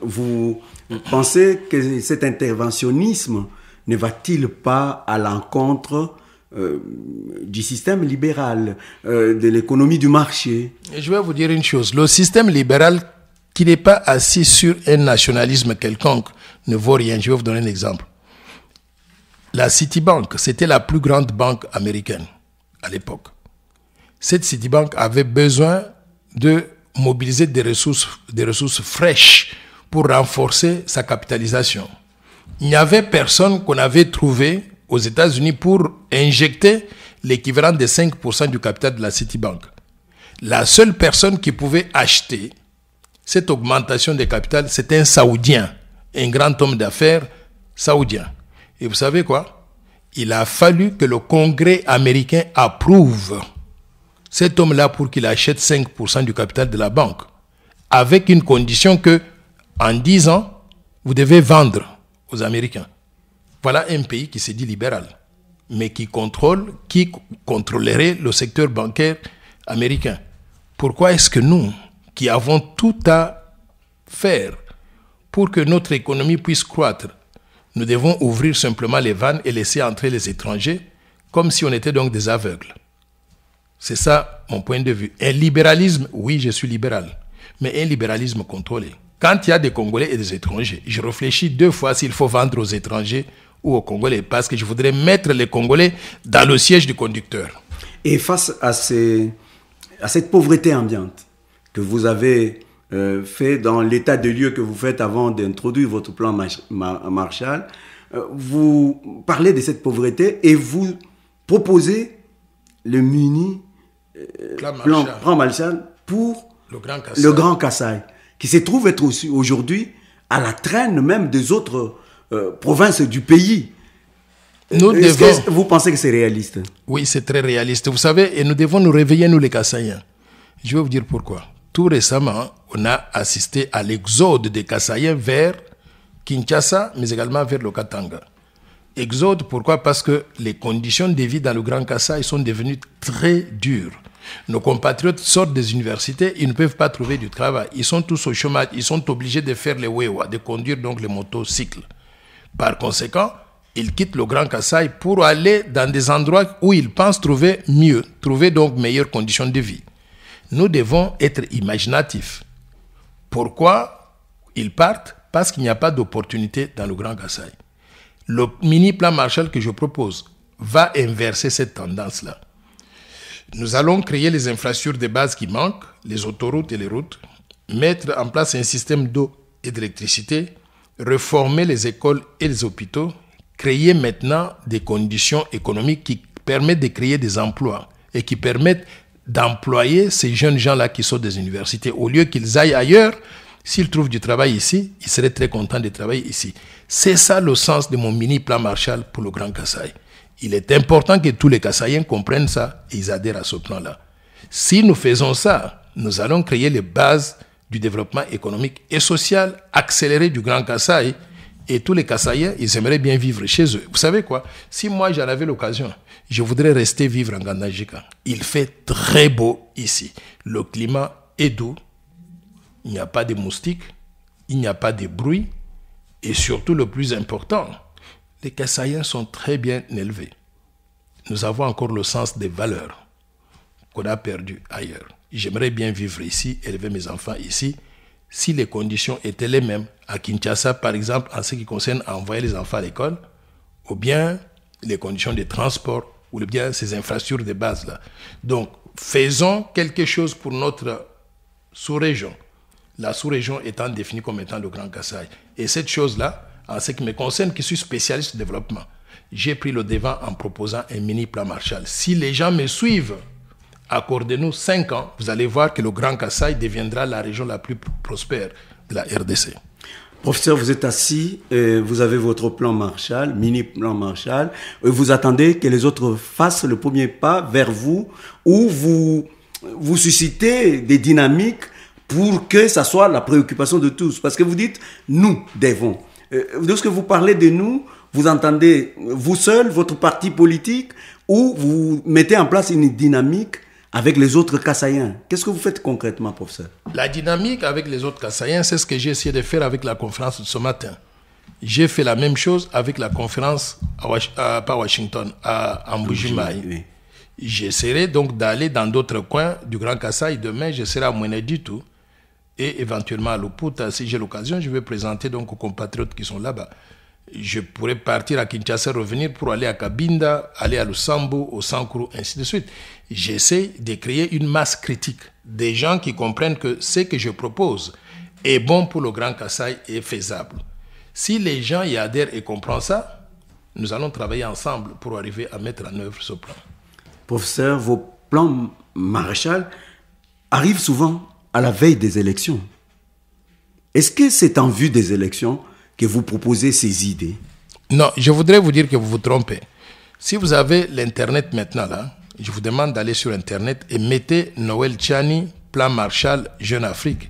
vous pensez que cet interventionnisme ne va-t-il pas à l'encontre du système libéral, de l'économie du marché? Et je vais vous dire une chose, le système libéral qui n'est pas assis sur un nationalisme quelconque ne vaut rien. Je vais vous donner un exemple. La Citibank, c'était la plus grande banque américaine à l'époque. Cette Citibank avait besoin de mobiliser des ressources fraîches pour renforcer sa capitalisation. Il n'y avait personne qu'on avait trouvé aux États-Unis pour injecter l'équivalent de 5% du capital de la Citibank. La seule personne qui pouvait acheter cette augmentation de capital, c'était un Saoudien, un grand homme d'affaires saoudien. Et vous savez quoi? Il a fallu que le Congrès américain approuve cet homme-là pour qu'il achète 5% du capital de la banque, avec une condition que, en 10 ans, vous devez vendre aux Américains. Voilà un pays qui se dit libéral, mais qui contrôlerait le secteur bancaire américain. Pourquoi est-ce que nous, qui avons tout à faire pour que notre économie puisse croître, nous devons ouvrir simplement les vannes et laisser entrer les étrangers comme si on était donc des aveugles? C'est ça mon point de vue. Un libéralisme, oui, je suis libéral, mais un libéralisme contrôlé. Quand il y a des Congolais et des étrangers, je réfléchis 2 fois s'il faut vendre aux étrangers ou aux Congolais, parce que je voudrais mettre les Congolais dans le siège du conducteur. Et face à cette pauvreté ambiante que vous avez fait dans l'état de lieu que vous faites avant d'introduire votre plan Marshall, vous parlez de cette pauvreté et vous proposez le mini plan Marshall pour le Grand Kasaï, qui se trouve être aussi aujourd'hui à la traîne même des autres provinces du pays. Vous pensez que c'est réaliste? Oui, c'est très réaliste. Vous savez, et nous devons nous réveiller, nous les Kasaïens. Je vais vous dire pourquoi. Tout récemment, on a assisté à l'exode des Kasaïens vers Kinshasa, mais également vers le Katanga. Exode, pourquoi? Parce que les conditions de vie dans le Grand Kasaï sont devenues très dures. Nos compatriotes sortent des universités, ils ne peuvent pas trouver du travail. Ils sont tous au chômage, ils sont obligés de faire les wewa, de conduire donc les motocycles. Par conséquent, ils quittent le Grand Kasaï pour aller dans des endroits où ils pensent trouver mieux, trouver donc meilleures conditions de vie. Nous devons être imaginatifs. Pourquoi ils partent? Parce qu'il n'y a pas d'opportunité dans le Grand Kasaï. Le mini-plan Marshall que je propose va inverser cette tendance-là. Nous allons créer les infrastructures de base qui manquent, les autoroutes et les routes, mettre en place un système d'eau et d'électricité, réformer les écoles et les hôpitaux, créer maintenant des conditions économiques qui permettent de créer des emplois et qui permettent d'employer ces jeunes gens-là qui sortent des universités. Au lieu qu'ils aillent ailleurs, s'ils trouvent du travail ici, ils seraient très contents de travailler ici. C'est ça le sens de mon mini-plan Marshall pour le Grand Kasaï. Il est important que tous les Kasaïens comprennent ça et ils adhèrent à ce plan-là. Si nous faisons ça, nous allons créer les bases du développement économique et social accéléré du Grand Kasaï Et tous les Kassaïens, ils aimeraient bien vivre chez eux. Vous savez quoi? Si moi, j'en avais l'occasion, je voudrais rester vivre en Gandajika. Il fait très beau ici. Le climat est doux. Il n'y a pas de moustiques. Il n'y a pas de bruit. Et surtout, le plus important, les Kassaïens sont très bien élevés. Nous avons encore le sens des valeurs qu'on a perdu ailleurs. J'aimerais bien vivre ici, élever mes enfants ici, si les conditions étaient les mêmes à Kinshasa, par exemple, en ce qui concerne envoyer les enfants à l'école, ou bien les conditions de transport, ou bien ces infrastructures de base-là. Donc, faisons quelque chose pour notre sous-région. La sous-région étant définie comme étant le Grand Kasaï. Et cette chose-là, en ce qui me concerne, qui suis spécialiste de développement, j'ai pris le devant en proposant un mini-plan Marshall. Si les gens me suivent, accordez-nous 5 ans, vous allez voir que le Grand Kasaï deviendra la région la plus prospère de la RDC. Professeur, vous êtes assis, vous avez votre plan Marshall, mini-plan Marshall, vous attendez que les autres fassent le premier pas vers vous, ou vous suscitez des dynamiques pour que ça soit la préoccupation de tous. Parce que vous dites, nous devons. Lorsque vous parlez de nous, vous entendez vous seul, votre parti politique, ou vous mettez en place une dynamique avec les autres Kassaïens. Qu'est-ce que vous faites concrètement, professeur? La dynamique avec les autres Kassaïens, c'est ce que j'ai essayé de faire avec la conférence de ce matin. J'ai fait la même chose avec la conférence pas Washington, à Mbujimayi. Oui. J'essaierai donc d'aller dans d'autres coins du Grand Kasaï. Demain, je serai à Mweneditu et éventuellement à Luputa. Si j'ai l'occasion, je vais présenter donc aux compatriotes qui sont là-bas. Je pourrais partir à Kinshasa, revenir pour aller à Kabinda, aller à Lusambo, au Sankuru, ainsi de suite. J'essaie de créer une masse critique, des gens qui comprennent que ce que je propose est bon pour le Grand Kasaï et est faisable. Si les gens y adhèrent et comprennent ça, nous allons travailler ensemble pour arriver à mettre en œuvre ce plan. Professeur, vos plans Marshall arrivent souvent à la veille des élections. Est-ce que c'est en vue des élections que vous proposez ces idées? Non, je voudrais vous dire que vous vous trompez. Si vous avez l'Internet maintenant, là, je vous demande d'aller sur Internet et mettez Noël Tchani, plan Marshall, Jeune Afrique.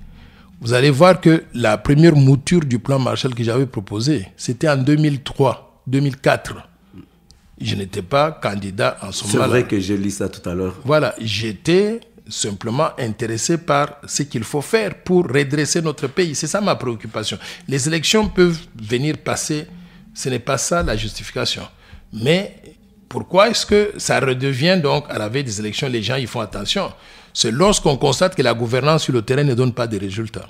Vous allez voir que la première mouture du plan Marshall que j'avais proposé, c'était en 2003, 2004. Je n'étais pas candidat en ce moment-là. C'est vrai que j'ai lu ça tout à l'heure. Voilà, j'étais simplement intéressé par ce qu'il faut faire pour redresser notre pays. C'est ça ma préoccupation. Les élections peuvent venir passer, ce n'est pas ça la justification. Mais pourquoi est-ce que ça redevient donc à la veille des élections, les gens y font attention? C'est lorsqu'on constate que la gouvernance sur le terrain ne donne pas de résultats,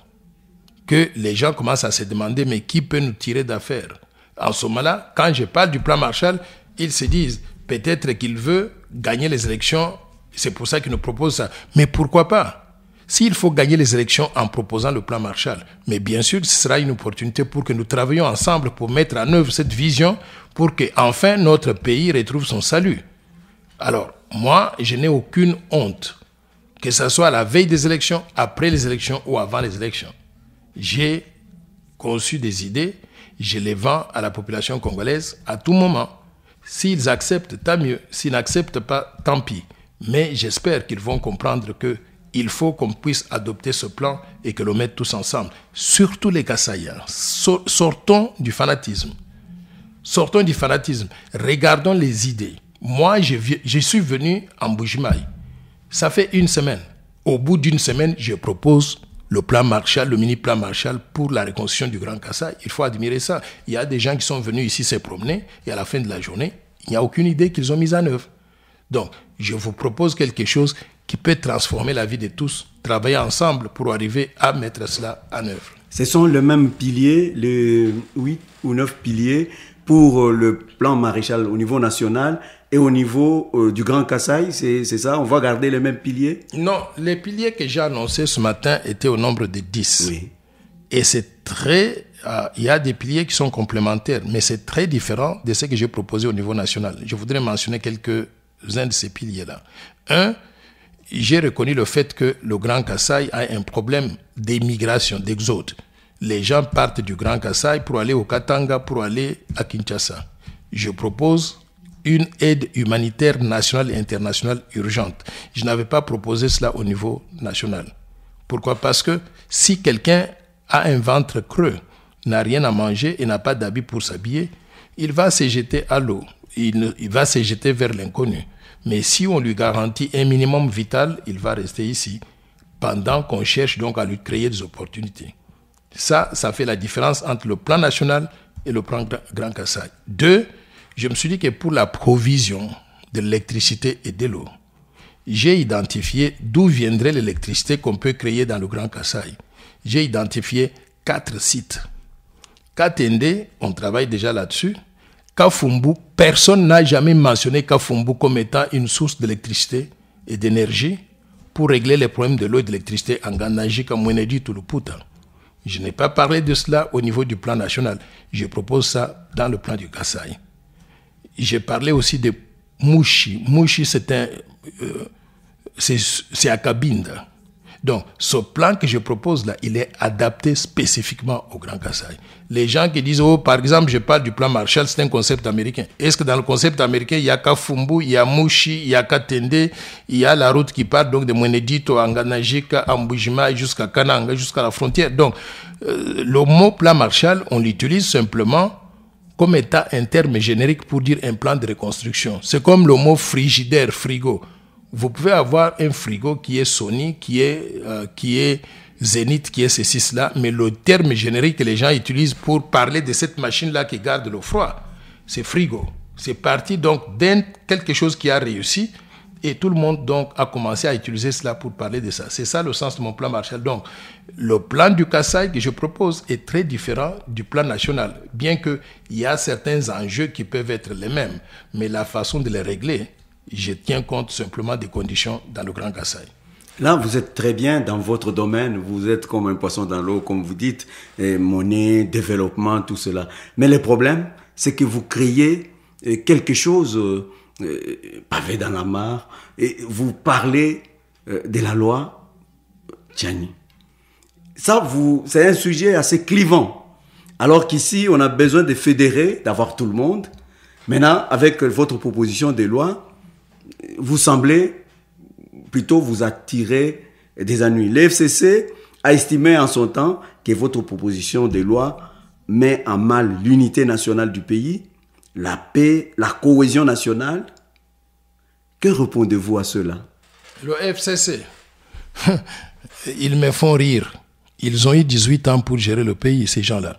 que les gens commencent à se demander mais qui peut nous tirer d'affaire? En ce moment-là, quand je parle du plan Marshall, ils se disent peut-être qu'il veut gagner les élections. C'est pour ça qu'il nous propose ça. Mais pourquoi pas? S'il faut gagner les élections en proposant le plan Marshall, mais bien sûr, ce sera une opportunité pour que nous travaillions ensemble pour mettre en œuvre cette vision pour que enfin notre pays retrouve son salut. Alors, moi, je n'ai aucune honte, que ce soit à la veille des élections, après les élections ou avant les élections. J'ai conçu des idées, je les vends à la population congolaise à tout moment. S'ils acceptent, tant mieux. S'ils n'acceptent pas, tant pis. Mais j'espère qu'ils vont comprendre qu'il faut qu'on puisse adopter ce plan et que l'on mette tous ensemble. Surtout les Kassaïens. Sortons du fanatisme. Sortons du fanatisme. Regardons les idées. Moi, je suis venu en Mbujimayi. Ça fait une semaine. Au bout d'une semaine, je propose le plan Marshall, le mini-plan Marshall pour la reconstruction du Grand Kasaï. Il faut admirer ça. Il y a des gens qui sont venus ici se promener et à la fin de la journée, il n'y a aucune idée qu'ils ont mise en œuvre. Donc, je vous propose quelque chose qui peut transformer la vie de tous, travailler ensemble pour arriver à mettre cela en œuvre. Ce sont les mêmes piliers, les 8 ou 9 piliers pour le plan Marshall au niveau national et au niveau du Grand Kasaï, c'est ça? On va garder les mêmes piliers? Non, les piliers que j'ai annoncés ce matin étaient au nombre de 10. Oui. Et c'est très... il y a des piliers qui sont complémentaires, mais c'est très différent de ce que j'ai proposé au niveau national. Je voudrais mentionner quelques-uns de ces piliers-là. Un, j'ai reconnu le fait que le Grand Kasaï a un problème d'immigration, d'exode. Les gens partent du Grand Kasaï pour aller au Katanga, pour aller à Kinshasa. Je propose une aide humanitaire nationale et internationale urgente. Je n'avais pas proposé cela au niveau national. Pourquoi? Parce que si quelqu'un a un ventre creux, n'a rien à manger et n'a pas d'habit pour s'habiller, il va se jeter à l'eau. Il va se jeter vers l'inconnu. Mais si on lui garantit un minimum vital, il va rester ici, pendant qu'on cherche donc à lui créer des opportunités. Ça fait la différence entre le plan national et le plan Grand Kasaï. 2, je me suis dit que pour la provision de l'électricité et de l'eau, j'ai identifié d'où viendrait l'électricité qu'on peut créer dans le Grand Kasaï. J'ai identifié 4 sites. Katende, on travaille déjà là-dessus. Kafumbu, personne n'a jamais mentionné Kafumbu comme étant une source d'électricité et d'énergie pour régler les problèmes de l'eau et de l'électricité en Ganaji, comme on a dit tout le putain. Je n'ai pas parlé de cela au niveau du plan national. Je propose ça dans le plan du Kasaï. J'ai parlé aussi de Mouchi. Mouchi, c'est à Kabinda. Donc, ce plan que je propose là, il est adapté spécifiquement au Grand Kasaï. Les gens qui disent, oh, par exemple, je parle du plan Marshall, c'est un concept américain. Est-ce que dans le concept américain, il y a Kafumbu, il y a Mouchi, il y a Katende, il y a la route qui part donc de Mwenedito à Nganajika, à Mbujima jusqu'à Kananga, jusqu'à la frontière. Donc, le mot plan Marshall, on l'utilise simplement comme étant un terme générique pour dire un plan de reconstruction. C'est comme le mot frigidaire, frigo. Vous pouvez avoir un frigo qui est Sony, qui est Zénith, qui est ceci, cela, mais le terme générique que les gens utilisent pour parler de cette machine-là qui garde le froid, c'est frigo. C'est parti donc d'un quelque chose qui a réussi et tout le monde donc a commencé à utiliser cela pour parler de ça. C'est ça le sens de mon plan Marshall. Donc, le plan du Kasaï que je propose est très différent du plan national, bien qu'il y a certains enjeux qui peuvent être les mêmes, mais la façon de les régler, je tiens compte simplement des conditions dans le Grand Kasaï. Là, vous êtes très bien dans votre domaine. Vous êtes comme un poisson dans l'eau, comme vous dites, monnaie, développement, tout cela. Mais le problème, c'est que vous créez quelque chose pavé dans la mare et vous parlez de la loi Tchani. Ça, c'est un sujet assez clivant. Alors qu'ici, on a besoin de fédérer, d'avoir tout le monde. Maintenant, avec votre proposition de loi, vous semblez plutôt vous attirer des ennuis. L'FCC a estimé en son temps que votre proposition de loi met en mal l'unité nationale du pays, la paix, la cohésion nationale. Que répondez-vous à cela? Le FCC, ils me font rire. Ils ont eu 18 ans pour gérer le pays, ces gens-là.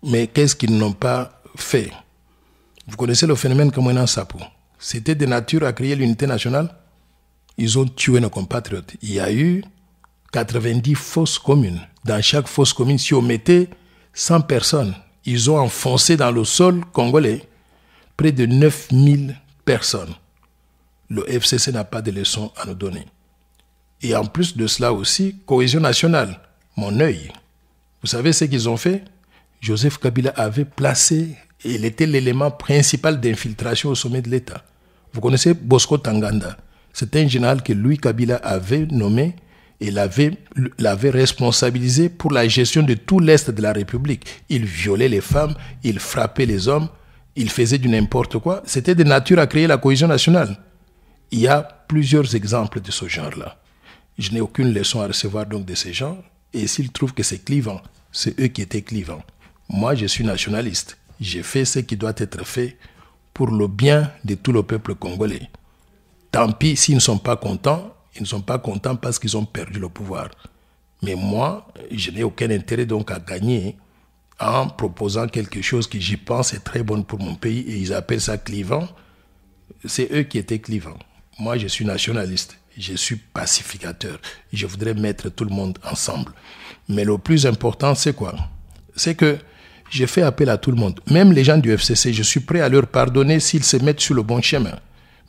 Mais qu'est-ce qu'ils n'ont pas fait? Vous connaissez le phénomène Kamwena Sapo. C'était de nature à créer l'unité nationale. Ils ont tué nos compatriotes. Il y a eu 90 fosses communes. Dans chaque fosse commune, si on mettait 100 personnes, ils ont enfoncé dans le sol congolais près de 9000 personnes. Le FCC n'a pas de leçons à nous donner. Et en plus de cela aussi, cohésion nationale, mon œil. Vous savez ce qu'ils ont fait? Joseph Kabila avait placé, et il était l'élément principal d'infiltration au sommet de l'État. Vous connaissez Bosco Tanganda? C'est un général que Louis Kabila avait nommé et l'avait responsabilisé pour la gestion de tout l'Est de la République. Il violait les femmes, il frappait les hommes, il faisait du n'importe quoi. C'était de nature à créer la cohésion nationale. Il y a plusieurs exemples de ce genre-là. Je n'ai aucune leçon à recevoir donc de ces gens. Et s'ils trouvent que c'est clivant, c'est eux qui étaient clivants. Moi, je suis nationaliste. J'ai fait ce qui doit être fait pour le bien de tout le peuple congolais. Tant pis s'ils ne sont pas contents, ils ne sont pas contents parce qu'ils ont perdu le pouvoir. Mais moi, je n'ai aucun intérêt donc à gagner en proposant quelque chose qui, j'y pense, est très bon pour mon pays et ils appellent ça clivant. C'est eux qui étaient clivants. Moi, je suis nationaliste, je suis pacificateur. Je voudrais mettre tout le monde ensemble. Mais le plus important, c'est quoi? C'est que je fais appel à tout le monde. Même les gens du FCC, je suis prêt à leur pardonner s'ils se mettent sur le bon chemin.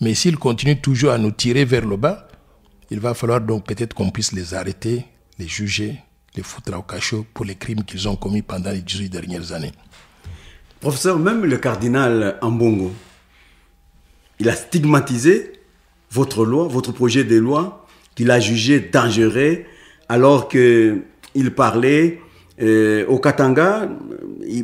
Mais s'ils continuent toujours à nous tirer vers le bas, il va falloir donc peut-être qu'on puisse les arrêter, les juger, les foutre au cachot pour les crimes qu'ils ont commis pendant les 18 dernières années. Professeur, même le cardinal Ambongo, il a stigmatisé votre loi, votre projet de loi, qu'il a jugé dangereux, alors qu'il parlait au Katanga.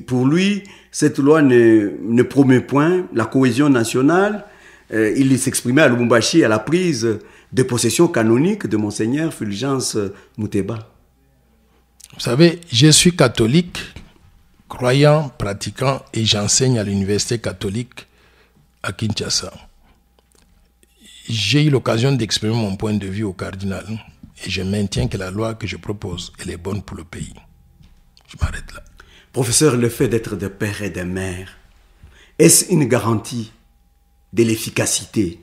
Pour lui, cette loi ne promet point la cohésion nationale. Il s'exprimait à Lubumbashi à la prise de possession canonique de Monseigneur Fulgence Mouteba. Vous savez, je suis catholique croyant, pratiquant, et j'enseigne à l'université catholique à Kinshasa. J'ai eu l'occasion d'exprimer mon point de vue au cardinal et je maintiens que la loi que je propose, elle est bonne pour le pays. Je m'arrête là. Professeur, le fait d'être de père et de mère, est-ce une garantie de l'efficacité?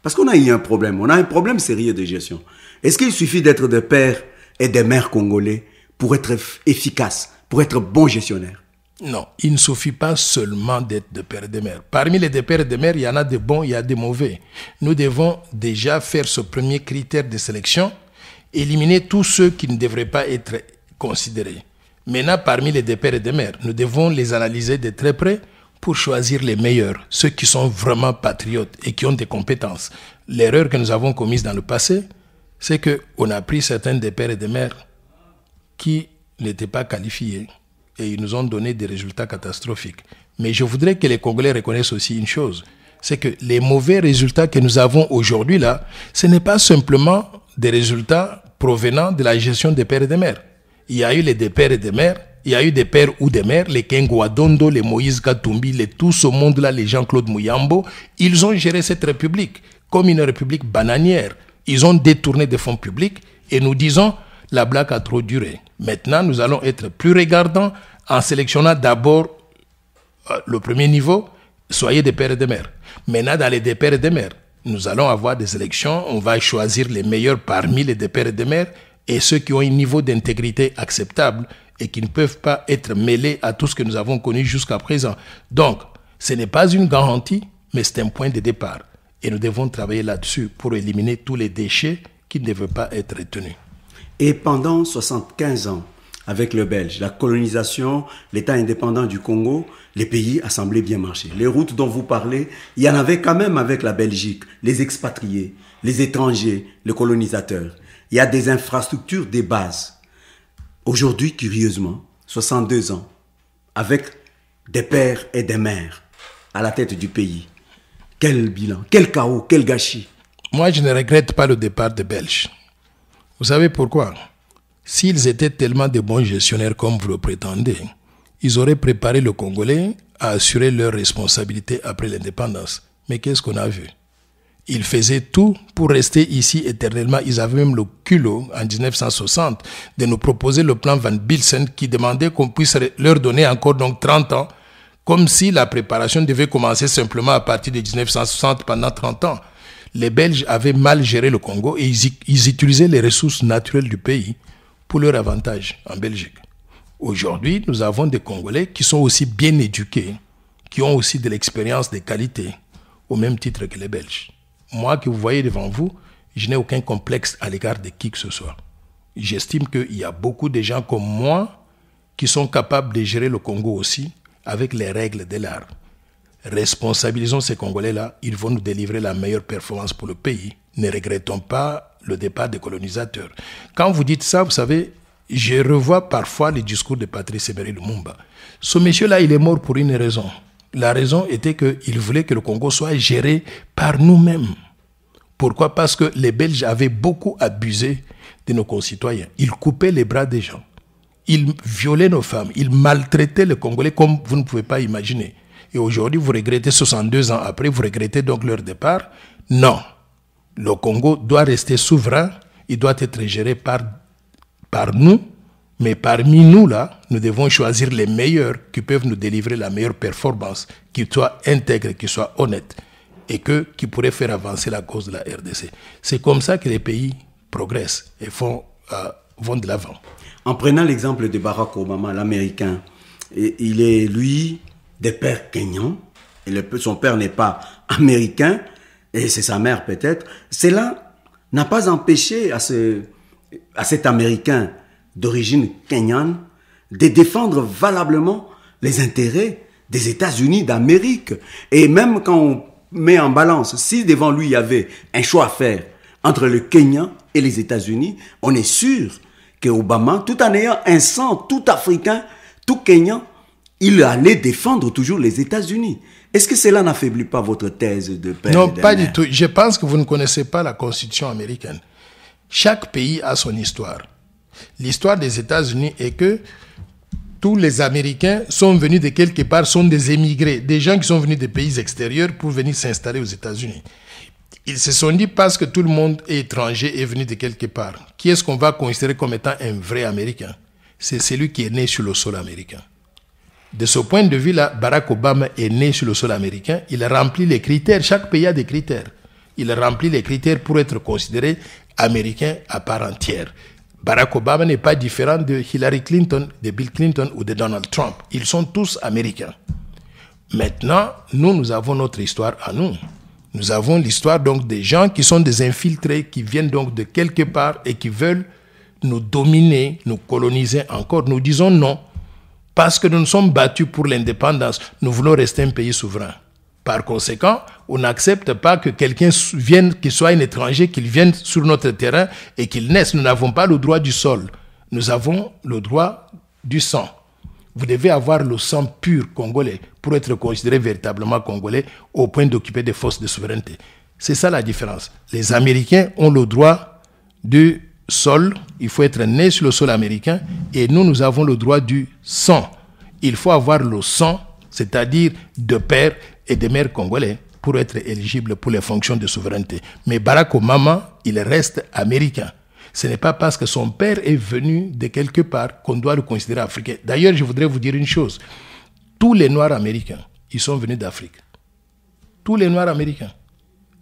Parce qu'on a eu un problème. On a un problème sérieux de gestion. Est-ce qu'il suffit d'être de père et de mère congolais pour être efficace, pour être bon gestionnaire? Non, il ne suffit pas seulement d'être de père et de mère. Parmi les de père et de mère, il y en a des bons, il y a des mauvais. Nous devons déjà faire ce premier critère de sélection, éliminer tous ceux qui ne devraient pas être considérés. Maintenant, parmi les de père et de mère, nous devons les analyser de très près pour choisir les meilleurs, ceux qui sont vraiment patriotes et qui ont des compétences. L'erreur que nous avons commise dans le passé, c'est qu'on a pris certains des pères et des mères qui n'étaient pas qualifiés et ils nous ont donné des résultats catastrophiques. Mais je voudrais que les Congolais reconnaissent aussi une chose, c'est que les mauvais résultats que nous avons aujourd'hui là, ce n'est pas simplement des résultats provenant de la gestion des pères et des mères. Il y a eu les des pères et des mères, il y a eu des pères ou des mères, les Kengo Adondo, les Moïse Katumbi, tout ce monde-là, les Jean-Claude Mouyambo, ils ont géré cette république comme une république bananière. Ils ont détourné des fonds publics et nous disons, la blague a trop duré. Maintenant, nous allons être plus regardants en sélectionnant d'abord le premier niveau, soyez des pères et des mères. Maintenant, dans les des pères et des mères, nous allons avoir des élections, on va choisir les meilleurs parmi les des pères et des mères et ceux qui ont un niveau d'intégrité acceptable et qui ne peuvent pas être mêlés à tout ce que nous avons connu jusqu'à présent. Donc, ce n'est pas une garantie, mais c'est un point de départ. Et nous devons travailler là-dessus pour éliminer tous les déchets qui ne devaient pas être retenus. Et pendant 75 ans, avec le Belge, la colonisation, l'État indépendant du Congo, les pays a semblé bien marcher. Les routes dont vous parlez, il y en avait quand même avec la Belgique, les expatriés, les étrangers, les colonisateurs. Il y a des infrastructures, des bases. Aujourd'hui, curieusement, 62 ans, avec des pères et des mères à la tête du pays. Quel bilan, quel chaos, quel gâchis. Moi, je ne regrette pas le départ des Belges. Vous savez pourquoi? S'ils étaient tellement de bons gestionnaires comme vous le prétendez, ils auraient préparé le Congolais à assurer leurs responsabilités après l'indépendance. Mais qu'est-ce qu'on a vu? Ils faisaient tout pour rester ici éternellement. Ils avaient même le culot, en 1960, de nous proposer le plan Van Bilsen qui demandait qu'on puisse leur donner encore donc 30 ans, comme si la préparation devait commencer simplement à partir de 1960 pendant 30 ans. Les Belges avaient mal géré le Congo et ils utilisaient les ressources naturelles du pays pour leur avantage en Belgique. Aujourd'hui, nous avons des Congolais qui sont aussi bien éduqués, qui ont aussi de l'expérience, des qualités, au même titre que les Belges. Moi que vous voyez devant vous, je n'ai aucun complexe à l'égard de qui que ce soit. J'estime qu'il y a beaucoup de gens comme moi qui sont capables de gérer le Congo aussi avec les règles de l'art. Responsabilisons ces Congolais-là, ils vont nous délivrer la meilleure performance pour le pays. Ne regrettons pas le départ des colonisateurs. Quand vous dites ça, vous savez, je revois parfois les discours de Patrice Emery Lumumba. Ce monsieur-là, il est mort pour une raison. La raison était qu'il voulait que le Congo soit géré par nous-mêmes. Pourquoi? Parce que les Belges avaient beaucoup abusé de nos concitoyens. Ils coupaient les bras des gens. Ils violaient nos femmes. Ils maltraitaient les Congolais comme vous ne pouvez pas imaginer. Et aujourd'hui, vous regrettez 62 ans après, vous regrettez donc leur départ. Non. Le Congo doit rester souverain. Il doit être géré par nous. Mais parmi nous, là, nous devons choisir les meilleurs qui peuvent nous délivrer la meilleure performance, qui soient intègres, qui soient honnêtes et qui pourraient faire avancer la cause de la RDC. C'est comme ça que les pays progressent et vont de l'avant. En prenant l'exemple de Barack Obama, l'Américain, il est, lui, des pères kenyans, et son père n'est pas américain, et c'est sa mère peut-être. Cela n'a pas empêché à cet Américain d'origine kenyane de défendre valablement les intérêts des États-Unis d'Amérique. Et même quand on met en balance, si devant lui il y avait un choix à faire entre le Kenya et les États-Unis, on est sûr que Obama, tout en ayant un sang tout africain, tout kenyan, il allait défendre toujours les États-Unis. Est-ce que cela n'affaiblit pas votre thèse de père? Non, pas du tout. Je pense que vous ne connaissez pas la Constitution américaine. Chaque pays a son histoire. L'histoire des États-Unis est que tous les Américains sont venus de quelque part, sont des émigrés, des gens qui sont venus des pays extérieurs pour venir s'installer aux États-Unis. Ils se sont dit, parce que tout le monde est étranger, est venu de quelque part, qui est-ce qu'on va considérer comme étant un vrai Américain? C'est celui qui est né sur le sol américain. De ce point de vue-là, Barack Obama est né sur le sol américain. Il a rempli les critères. Chaque pays a des critères. Il a rempli les critères pour être considéré américain à part entière. Barack Obama n'est pas différent de Hillary Clinton, de Bill Clinton ou de Donald Trump. Ils sont tous américains. Maintenant, nous avons notre histoire à nous. Nous avons l'histoire donc des gens qui sont des infiltrés, qui viennent donc de quelque part et qui veulent nous dominer, nous coloniser encore. Nous disons non, parce que nous nous sommes battus pour l'indépendance. Nous voulons rester un pays souverain. Par conséquent, on n'accepte pas que quelqu'un vienne, qu'il soit un étranger, qu'il vienne sur notre terrain et qu'il naisse. Nous n'avons pas le droit du sol. Nous avons le droit du sang. Vous devez avoir le sang pur congolais pour être considéré véritablement congolais au point d'occuper des postes de souveraineté. C'est ça la différence. Les Américains ont le droit du sol, il faut être né sur le sol américain, et nous avons le droit du sang. Il faut avoir le sang, c'est-à-dire de père et de mère congolais pour être éligible pour les fonctions de souveraineté. Mais Barack Obama, il reste américain. Ce n'est pas parce que son père est venu de quelque part qu'on doit le considérer africain. D'ailleurs, je voudrais vous dire une chose. Tous les Noirs américains, ils sont venus d'Afrique. Tous les Noirs américains.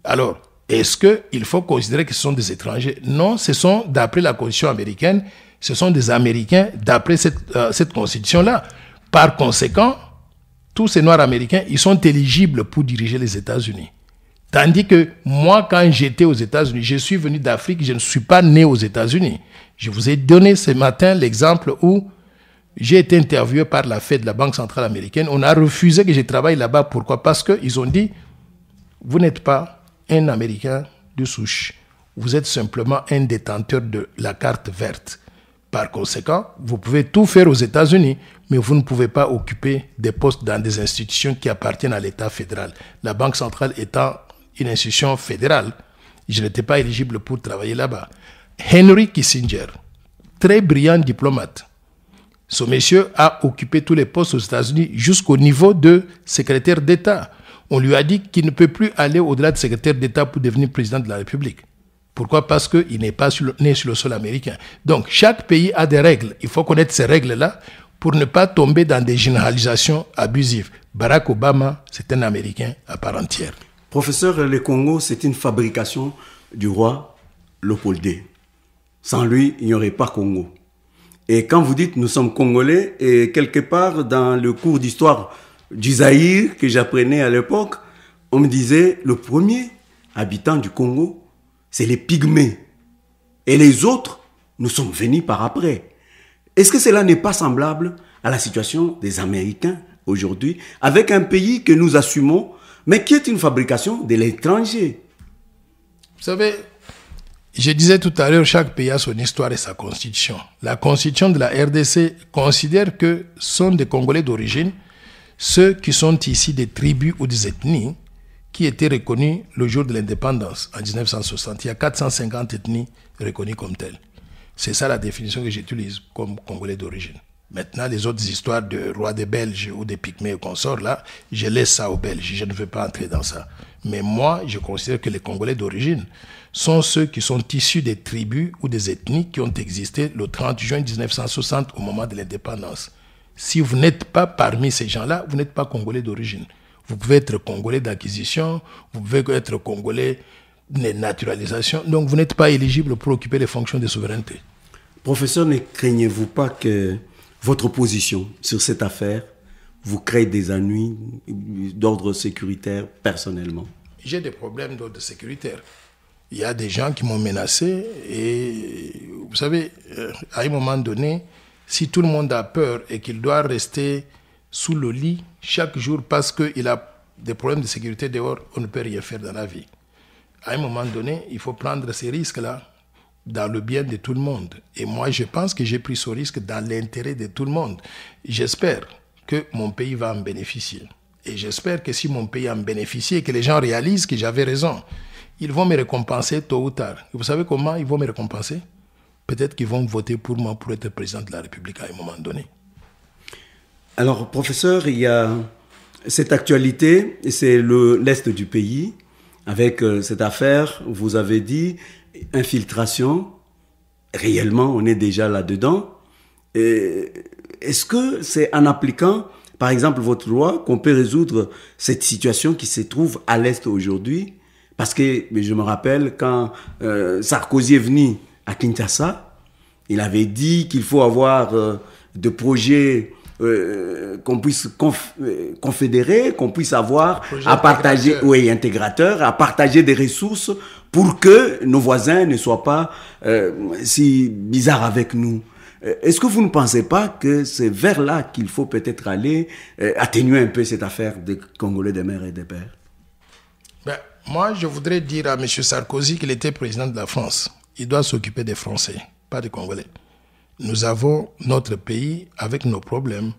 Alors, est-ce qu'il faut considérer que ce sont des étrangers? Non, ce sont, d'après la Constitution américaine, ce sont des Américains d'après cette Constitution-là. Par conséquent, tous ces Noirs américains, ils sont éligibles pour diriger les États-Unis. Tandis que moi, quand j'étais aux États-Unis, je suis venu d'Afrique, je ne suis pas né aux États-Unis. Je vous ai donné ce matin l'exemple où j'ai été interviewé par la Fed, la Banque centrale américaine. On a refusé que je travaille là-bas. Pourquoi? Parce qu'ils ont dit, vous n'êtes pas un Américain de souche. Vous êtes simplement un détenteur de la carte verte. Par conséquent, vous pouvez tout faire aux États-Unis, mais vous ne pouvez pas occuper des postes dans des institutions qui appartiennent à l'État fédéral. La Banque centrale étant une institution fédérale, je n'étais pas éligible pour travailler là-bas. Henry Kissinger, très brillant diplomate, ce monsieur a occupé tous les postes aux États-Unis jusqu'au niveau de secrétaire d'État. On lui a dit qu'il ne peut plus aller au-delà de secrétaire d'État pour devenir président de la République. Pourquoi? Parce qu'il n'est pas né sur le sol américain. Donc, chaque pays a des règles. Il faut connaître ces règles-là pour ne pas tomber dans des généralisations abusives. Barack Obama, c'est un Américain à part entière. Professeur, le Congo, c'est une fabrication du roi Léopold II. Sans lui, il n'y aurait pas Congo. Et quand vous dites nous sommes Congolais, et quelque part dans le cours d'histoire du Zaïre que j'apprenais à l'époque, on me disait le premier habitant du Congo, c'est les Pygmées. Et les autres, nous sommes venus par après. Est-ce que cela n'est pas semblable à la situation des Américains aujourd'hui, avec un pays que nous assumons, mais qui est une fabrication de l'étranger? Vous savez, je disais tout à l'heure, chaque pays a son histoire et sa constitution. La constitution de la RDC considère que sont des Congolais d'origine ceux qui sont ici des tribus ou des ethnies qui étaient reconnues le jour de l'indépendance en 1960. Il y a 450 ethnies reconnues comme telles. C'est ça la définition que j'utilise comme Congolais d'origine. Maintenant, les autres histoires de rois des Belges ou des Pygmées et consorts, là, je laisse ça aux Belges. Je ne veux pas entrer dans ça. Mais moi, je considère que les Congolais d'origine sont ceux qui sont issus des tribus ou des ethnies qui ont existé le 30 juin 1960 au moment de l'indépendance. Si vous n'êtes pas parmi ces gens-là, vous n'êtes pas Congolais d'origine. Vous pouvez être Congolais d'acquisition, vous pouvez être Congolais de naturalisation, donc vous n'êtes pas éligible pour occuper les fonctions de souveraineté. Professeur, ne craignez-vous pas que votre position sur cette affaire vous crée des ennuis d'ordre sécuritaire personnellement? J'ai des problèmes d'ordre sécuritaire. Il y a des gens qui m'ont menacé et vous savez, à un moment donné, si tout le monde a peur et qu'il doit rester sous le lit chaque jour parce qu'il a des problèmes de sécurité dehors, on ne peut rien faire dans la vie. À un moment donné, il faut prendre ces risques-là dans le bien de tout le monde. Et moi, je pense que j'ai pris ce risque dans l'intérêt de tout le monde. J'espère que mon pays va en bénéficier. Et j'espère que si mon pays en bénéficie et que les gens réalisent que j'avais raison, ils vont me récompenser tôt ou tard. Et vous savez comment ils vont me récompenser? Peut-être qu'ils vont voter pour moi pour être président de la République à un moment donné. Alors, professeur, il y a cette actualité, c'est l'Est du pays, avec cette affaire, vous avez dit, infiltration. Réellement, on est déjà là-dedans. Est-ce que c'est en appliquant, par exemple, votre loi, qu'on peut résoudre cette situation qui se trouve à l'Est aujourd'hui? Parce que je me rappelle quand Sarkozy est venu à Kinshasa, il avait dit qu'il faut avoir de projets qu'on puisse confédérer, qu'on puisse avoir à partager, oui, intégrateur, à partager des ressources pour que nos voisins ne soient pas si bizarres avec nous. Est-ce que vous ne pensez pas que c'est vers là qu'il faut peut-être aller atténuer un peu cette affaire des Congolais des mères et des pères? Ben, moi, je voudrais dire à M. Sarkozy qu'il était président de la France. Il doit s'occuper des Français, pas des Congolais. Nous avons notre pays avec nos problèmes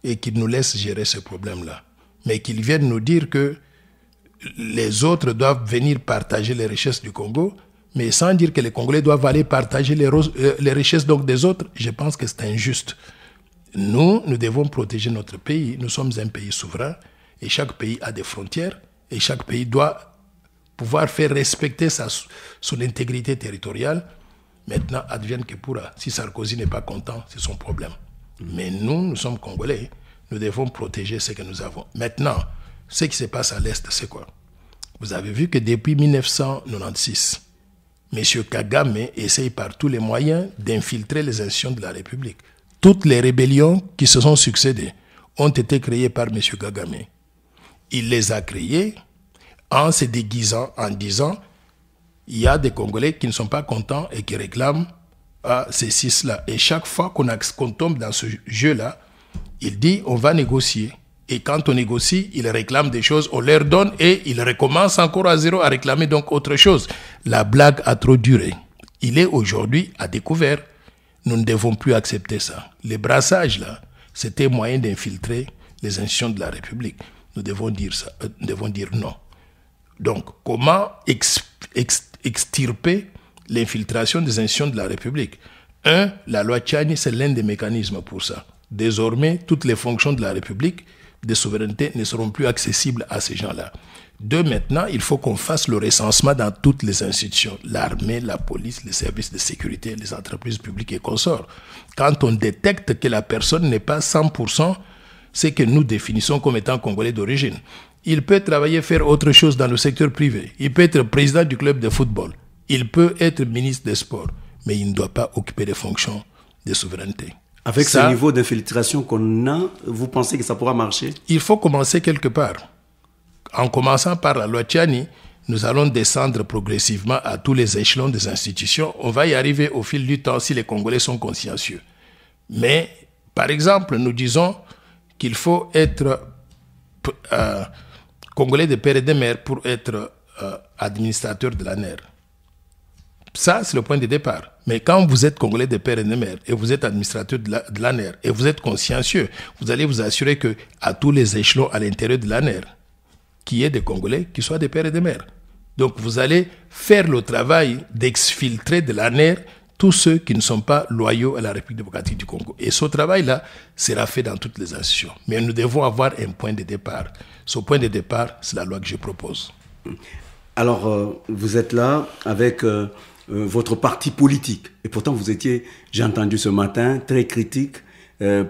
et qu'il nous laisse gérer ces problèmes-là. Mais qu'il vienne nous dire que les autres doivent venir partager les richesses du Congo, mais sans dire que les Congolais doivent aller partager les richesses donc des autres, je pense que c'est injuste. Nous devons protéger notre pays. Nous sommes un pays souverain et chaque pays a des frontières et chaque pays doit pouvoir faire respecter son intégrité territoriale. Maintenant, advienne que pourra. Si Sarkozy n'est pas content, c'est son problème. Mais nous sommes Congolais. Nous devons protéger ce que nous avons. Maintenant, ce qui se passe à l'Est, c'est quoi? Vous avez vu que depuis 1996, M. Kagame essaye par tous les moyens d'infiltrer les institutions de la République. Toutes les rébellions qui se sont succédées ont été créées par M. Kagame. Il les a créées en se déguisant, en disant il y a des Congolais qui ne sont pas contents et qui réclament ces six-là. Et chaque fois qu'on tombe dans ce jeu-là, il dit on va négocier. Et quand on négocie, ils réclament des choses, on leur donne et ils recommencent encore à zéro à réclamer donc autre chose. La blague a trop duré. Il est aujourd'hui à découvert. Nous ne devons plus accepter ça. Les brassages, là, c'était moyen d'infiltrer les institutions de la République. Nous devons dire ça. Nous devons dire non. Donc, comment extirper l'infiltration des institutions de la République? La loi Tchani, c'est l'un des mécanismes pour ça. Désormais, toutes les fonctions de la République de souveraineté ne seront plus accessibles à ces gens-là. Maintenant, il faut qu'on fasse le recensement dans toutes les institutions, l'armée, la police, les services de sécurité, les entreprises publiques et consorts. Quand on détecte que la personne n'est pas 100%, ce que nous définissons comme étant Congolais d'origine, il peut travailler, faire autre chose dans le secteur privé. Il peut être président du club de football. Il peut être ministre des Sports. Mais il ne doit pas occuper des fonctions de souveraineté. Avec ce niveau d'infiltration qu'on a, vous pensez que ça pourra marcher? Il faut commencer quelque part. En commençant par la loi Tchani, nous allons descendre progressivement à tous les échelons des institutions. On va y arriver au fil du temps si les Congolais sont consciencieux. Mais, par exemple, nous disons qu'il faut être Congolais de père et de mère pour être administrateur de l'ANER. Ça, c'est le point de départ. Mais quand vous êtes Congolais de père et de mère et vous êtes administrateur de l'ANER et vous êtes consciencieux, vous allez vous assurer qu'à tous les échelons à l'intérieur de l'ANER, qu'il y ait des Congolais qui soient des pères et des mères. Donc vous allez faire le travail d'exfiltrer de l'ANER tous ceux qui ne sont pas loyaux à la République démocratique du Congo. Et ce travail-là sera fait dans toutes les institutions. Mais nous devons avoir un point de départ. Ce point de départ, c'est la loi que je propose. Alors, vous êtes là avec votre parti politique. Et pourtant, vous étiez, j'ai entendu ce matin, très critique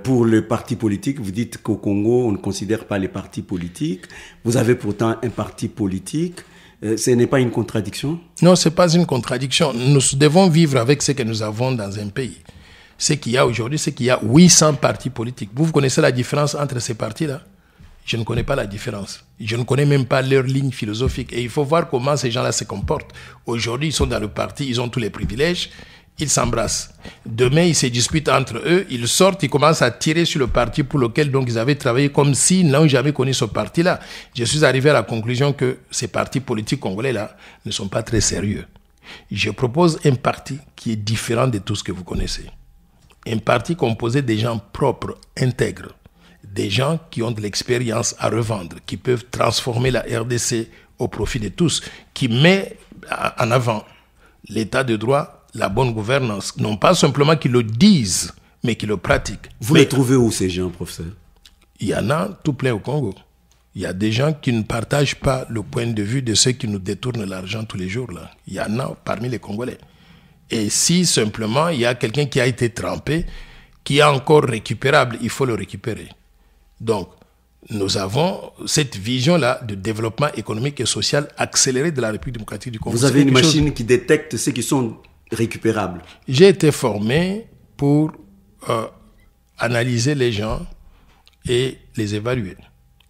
pour le parti politique. Vous dites qu'au Congo, on ne considère pas les partis politiques. Vous avez pourtant un parti politique. Ce n'est pas une contradiction? Non, ce n'est pas une contradiction. Nous devons vivre avec ce que nous avons dans un pays. Ce qu'il y a aujourd'hui, c'est qu'il y a 800 partis politiques. Vous connaissez la différence entre ces partis-là? Je ne connais pas la différence. Je ne connais même pas leur ligne philosophique. Et il faut voir comment ces gens-là se comportent. Aujourd'hui, ils sont dans le parti, ils ont tous les privilèges, ils s'embrassent. Demain, ils se disputent entre eux, ils sortent, ils commencent à tirer sur le parti pour lequel donc, ils avaient travaillé comme s'ils n'ont jamais connu ce parti-là. Je suis arrivé à la conclusion que ces partis politiques congolais-là ne sont pas très sérieux. Je propose un parti qui est différent de tout ce que vous connaissez. Un parti composé de gens propres, intègres, des gens qui ont de l'expérience à revendre, qui peuvent transformer la RDC au profit de tous, qui met en avant l'état de droit, la bonne gouvernance, non pas simplement qu'ils le disent, mais qu'ils le pratiquent. Vous les trouvez où, ces gens, professeur? Il y en a tout plein au Congo. Il y a des gens qui ne partagent pas le point de vue de ceux qui nous détournent l'argent tous les jours, là. Il y en a parmi les Congolais. Et si simplement il y a quelqu'un qui a été trempé, qui est encore récupérable, il faut le récupérer. Donc, nous avons cette vision-là de développement économique et social accéléré de la République démocratique du Congo. Vous avez une machine qui détecte ceux qui sont récupérables. J'ai été formé pour analyser les gens et les évaluer.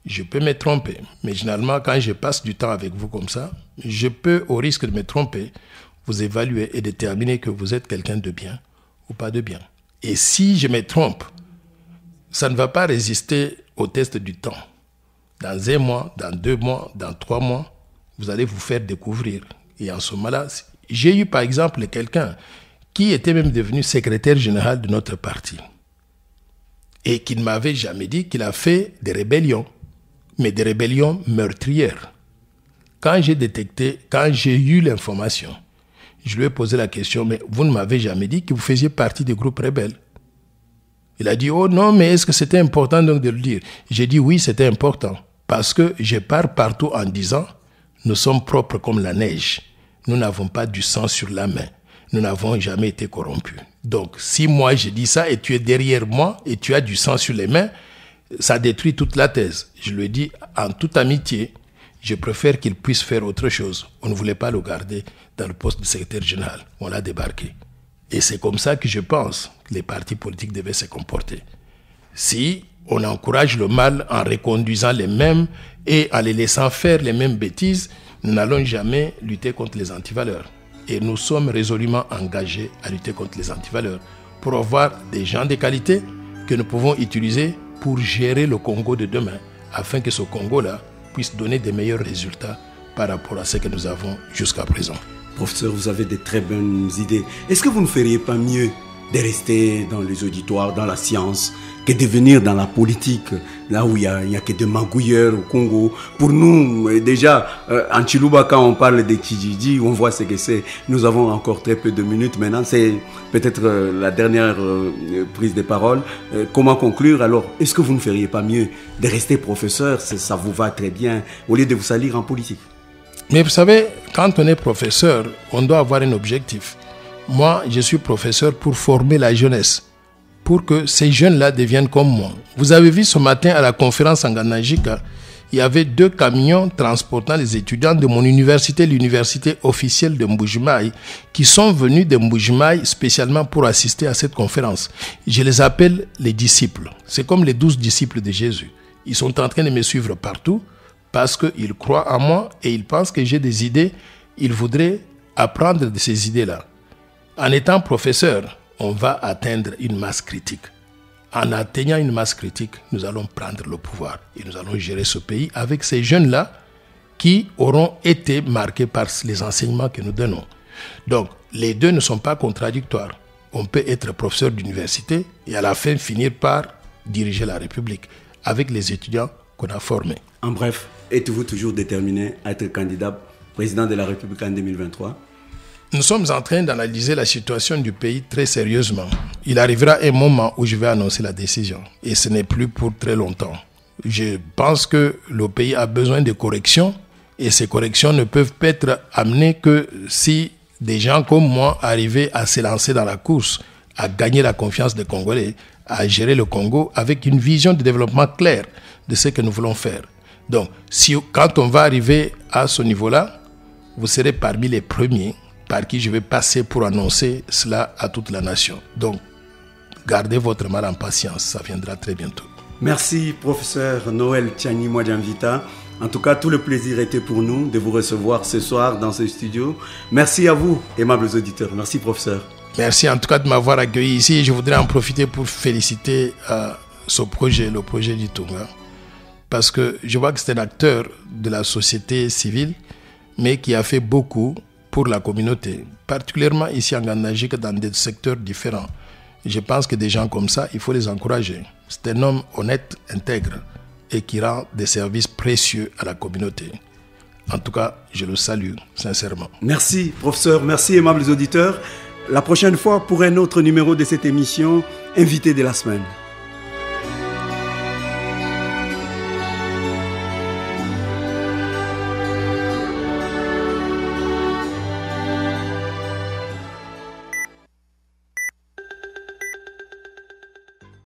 Je peux me tromper, mais généralement, quand je passe du temps avec vous comme ça, je peux, au risque de me tromper, vous évaluer et déterminer que vous êtes quelqu'un de bien ou pas de bien. Et si je me trompe, ça ne va pas résister au test du temps. Dans 1 mois, dans 2 mois, dans 3 mois, vous allez vous faire découvrir. Et en ce moment-là, j'ai eu par exemple quelqu'un qui était même devenu secrétaire général de notre parti et qui ne m'avait jamais dit qu'il a fait des rébellions, mais des rébellions meurtrières. Quand j'ai eu l'information, je lui ai posé la question, mais vous ne m'avez jamais dit que vous faisiez partie des groupes rebelles. Il a dit, oh non, mais est-ce que c'était important donc de le dire? J'ai dit oui, c'était important, parce que je pars partout en disant, nous sommes propres comme la neige. Nous n'avons pas du sang sur la main. Nous n'avons jamais été corrompus. Donc, si moi je dis ça et tu es derrière moi et tu as du sang sur les mains, ça détruit toute la thèse. Je lui ai dit, en toute amitié, je préfère qu'il puisse faire autre chose. On ne voulait pas le garder dans le poste de secrétaire général. On l'a débarqué. Et c'est comme ça que je pense que les partis politiques devaient se comporter. Si on encourage le mal en reconduisant les mêmes et en les laissant faire les mêmes bêtises, nous n'allons jamais lutter contre les antivaleurs. Et nous sommes résolument engagés à lutter contre les antivaleurs pour avoir des gens de qualité que nous pouvons utiliser pour gérer le Congo de demain, afin que ce Congo-là puisse donner des meilleurs résultats par rapport à ce que nous avons jusqu'à présent. Professeur, vous avez de très bonnes idées. Est-ce que vous ne feriez pas mieux de rester dans les auditoires, dans la science, que de venir dans la politique, là où il n'y a que des magouilleurs au Congo? Pour nous, déjà, en Chiluba, quand on parle de Kijiji, on voit ce que c'est. Nous avons encore très peu de minutes maintenant. C'est peut-être la dernière prise de parole. Comment conclure? Alors, est-ce que vous ne feriez pas mieux de rester professeur? Ça vous va très bien, au lieu de vous salir en politique. Mais vous savez, quand on est professeur, on doit avoir un objectif. Moi, je suis professeur pour former la jeunesse, pour que ces jeunes-là deviennent comme moi. Vous avez vu ce matin à la conférence en Ganajika, il y avait 2 camions transportant les étudiants de mon université, l'université officielle de Mbujimaï, qui sont venus de Mbujimaï spécialement pour assister à cette conférence. Je les appelle les disciples. C'est comme les 12 disciples de Jésus. Ils sont en train de me suivre partout parce qu'ils croient en moi et ils pensent que j'ai des idées. Ils voudraient apprendre de ces idées-là. En étant professeur, on va atteindre une masse critique. En atteignant une masse critique, nous allons prendre le pouvoir et nous allons gérer ce pays avec ces jeunes-là qui auront été marqués par les enseignements que nous donnons. Donc, les deux ne sont pas contradictoires. On peut être professeur d'université et à la fin finir par diriger la République avec les étudiants qu'on a formés. En bref, êtes-vous toujours déterminé à être candidat président de la République en 2023 ? Nous sommes en train d'analyser la situation du pays très sérieusement. Il arrivera un moment où je vais annoncer la décision. Et ce n'est plus pour très longtemps. Je pense que le pays a besoin de corrections. Et ces corrections ne peuvent être amenées que si des gens comme moi arrivaient à se lancer dans la course, à gagner la confiance des Congolais, à gérer le Congo avec une vision de développement claire de ce que nous voulons faire. Donc, quand on va arriver à ce niveau-là, vous serez parmi les premiers par qui je vais passer pour annoncer cela à toute la nation. Donc, gardez votre mal en patience, ça viendra très bientôt. Merci, professeur Noël Tchani Mwadjamvita. En tout cas, tout le plaisir était pour nous de vous recevoir ce soir dans ce studio. Merci à vous, aimables auditeurs. Merci, professeur. Merci en tout cas de m'avoir accueilli ici. Je voudrais en profiter pour féliciter ce projet, le projet du Tunga. Parce que je vois que c'est un acteur de la société civile, mais qui a fait beaucoup pour la communauté, particulièrement ici en Ganajika, dans des secteurs différents. Je pense que des gens comme ça, il faut les encourager. C'est un homme honnête, intègre et qui rend des services précieux à la communauté. En tout cas, je le salue sincèrement. Merci, professeur. Merci, aimables auditeurs. La prochaine fois, pour un autre numéro de cette émission, invité de la semaine.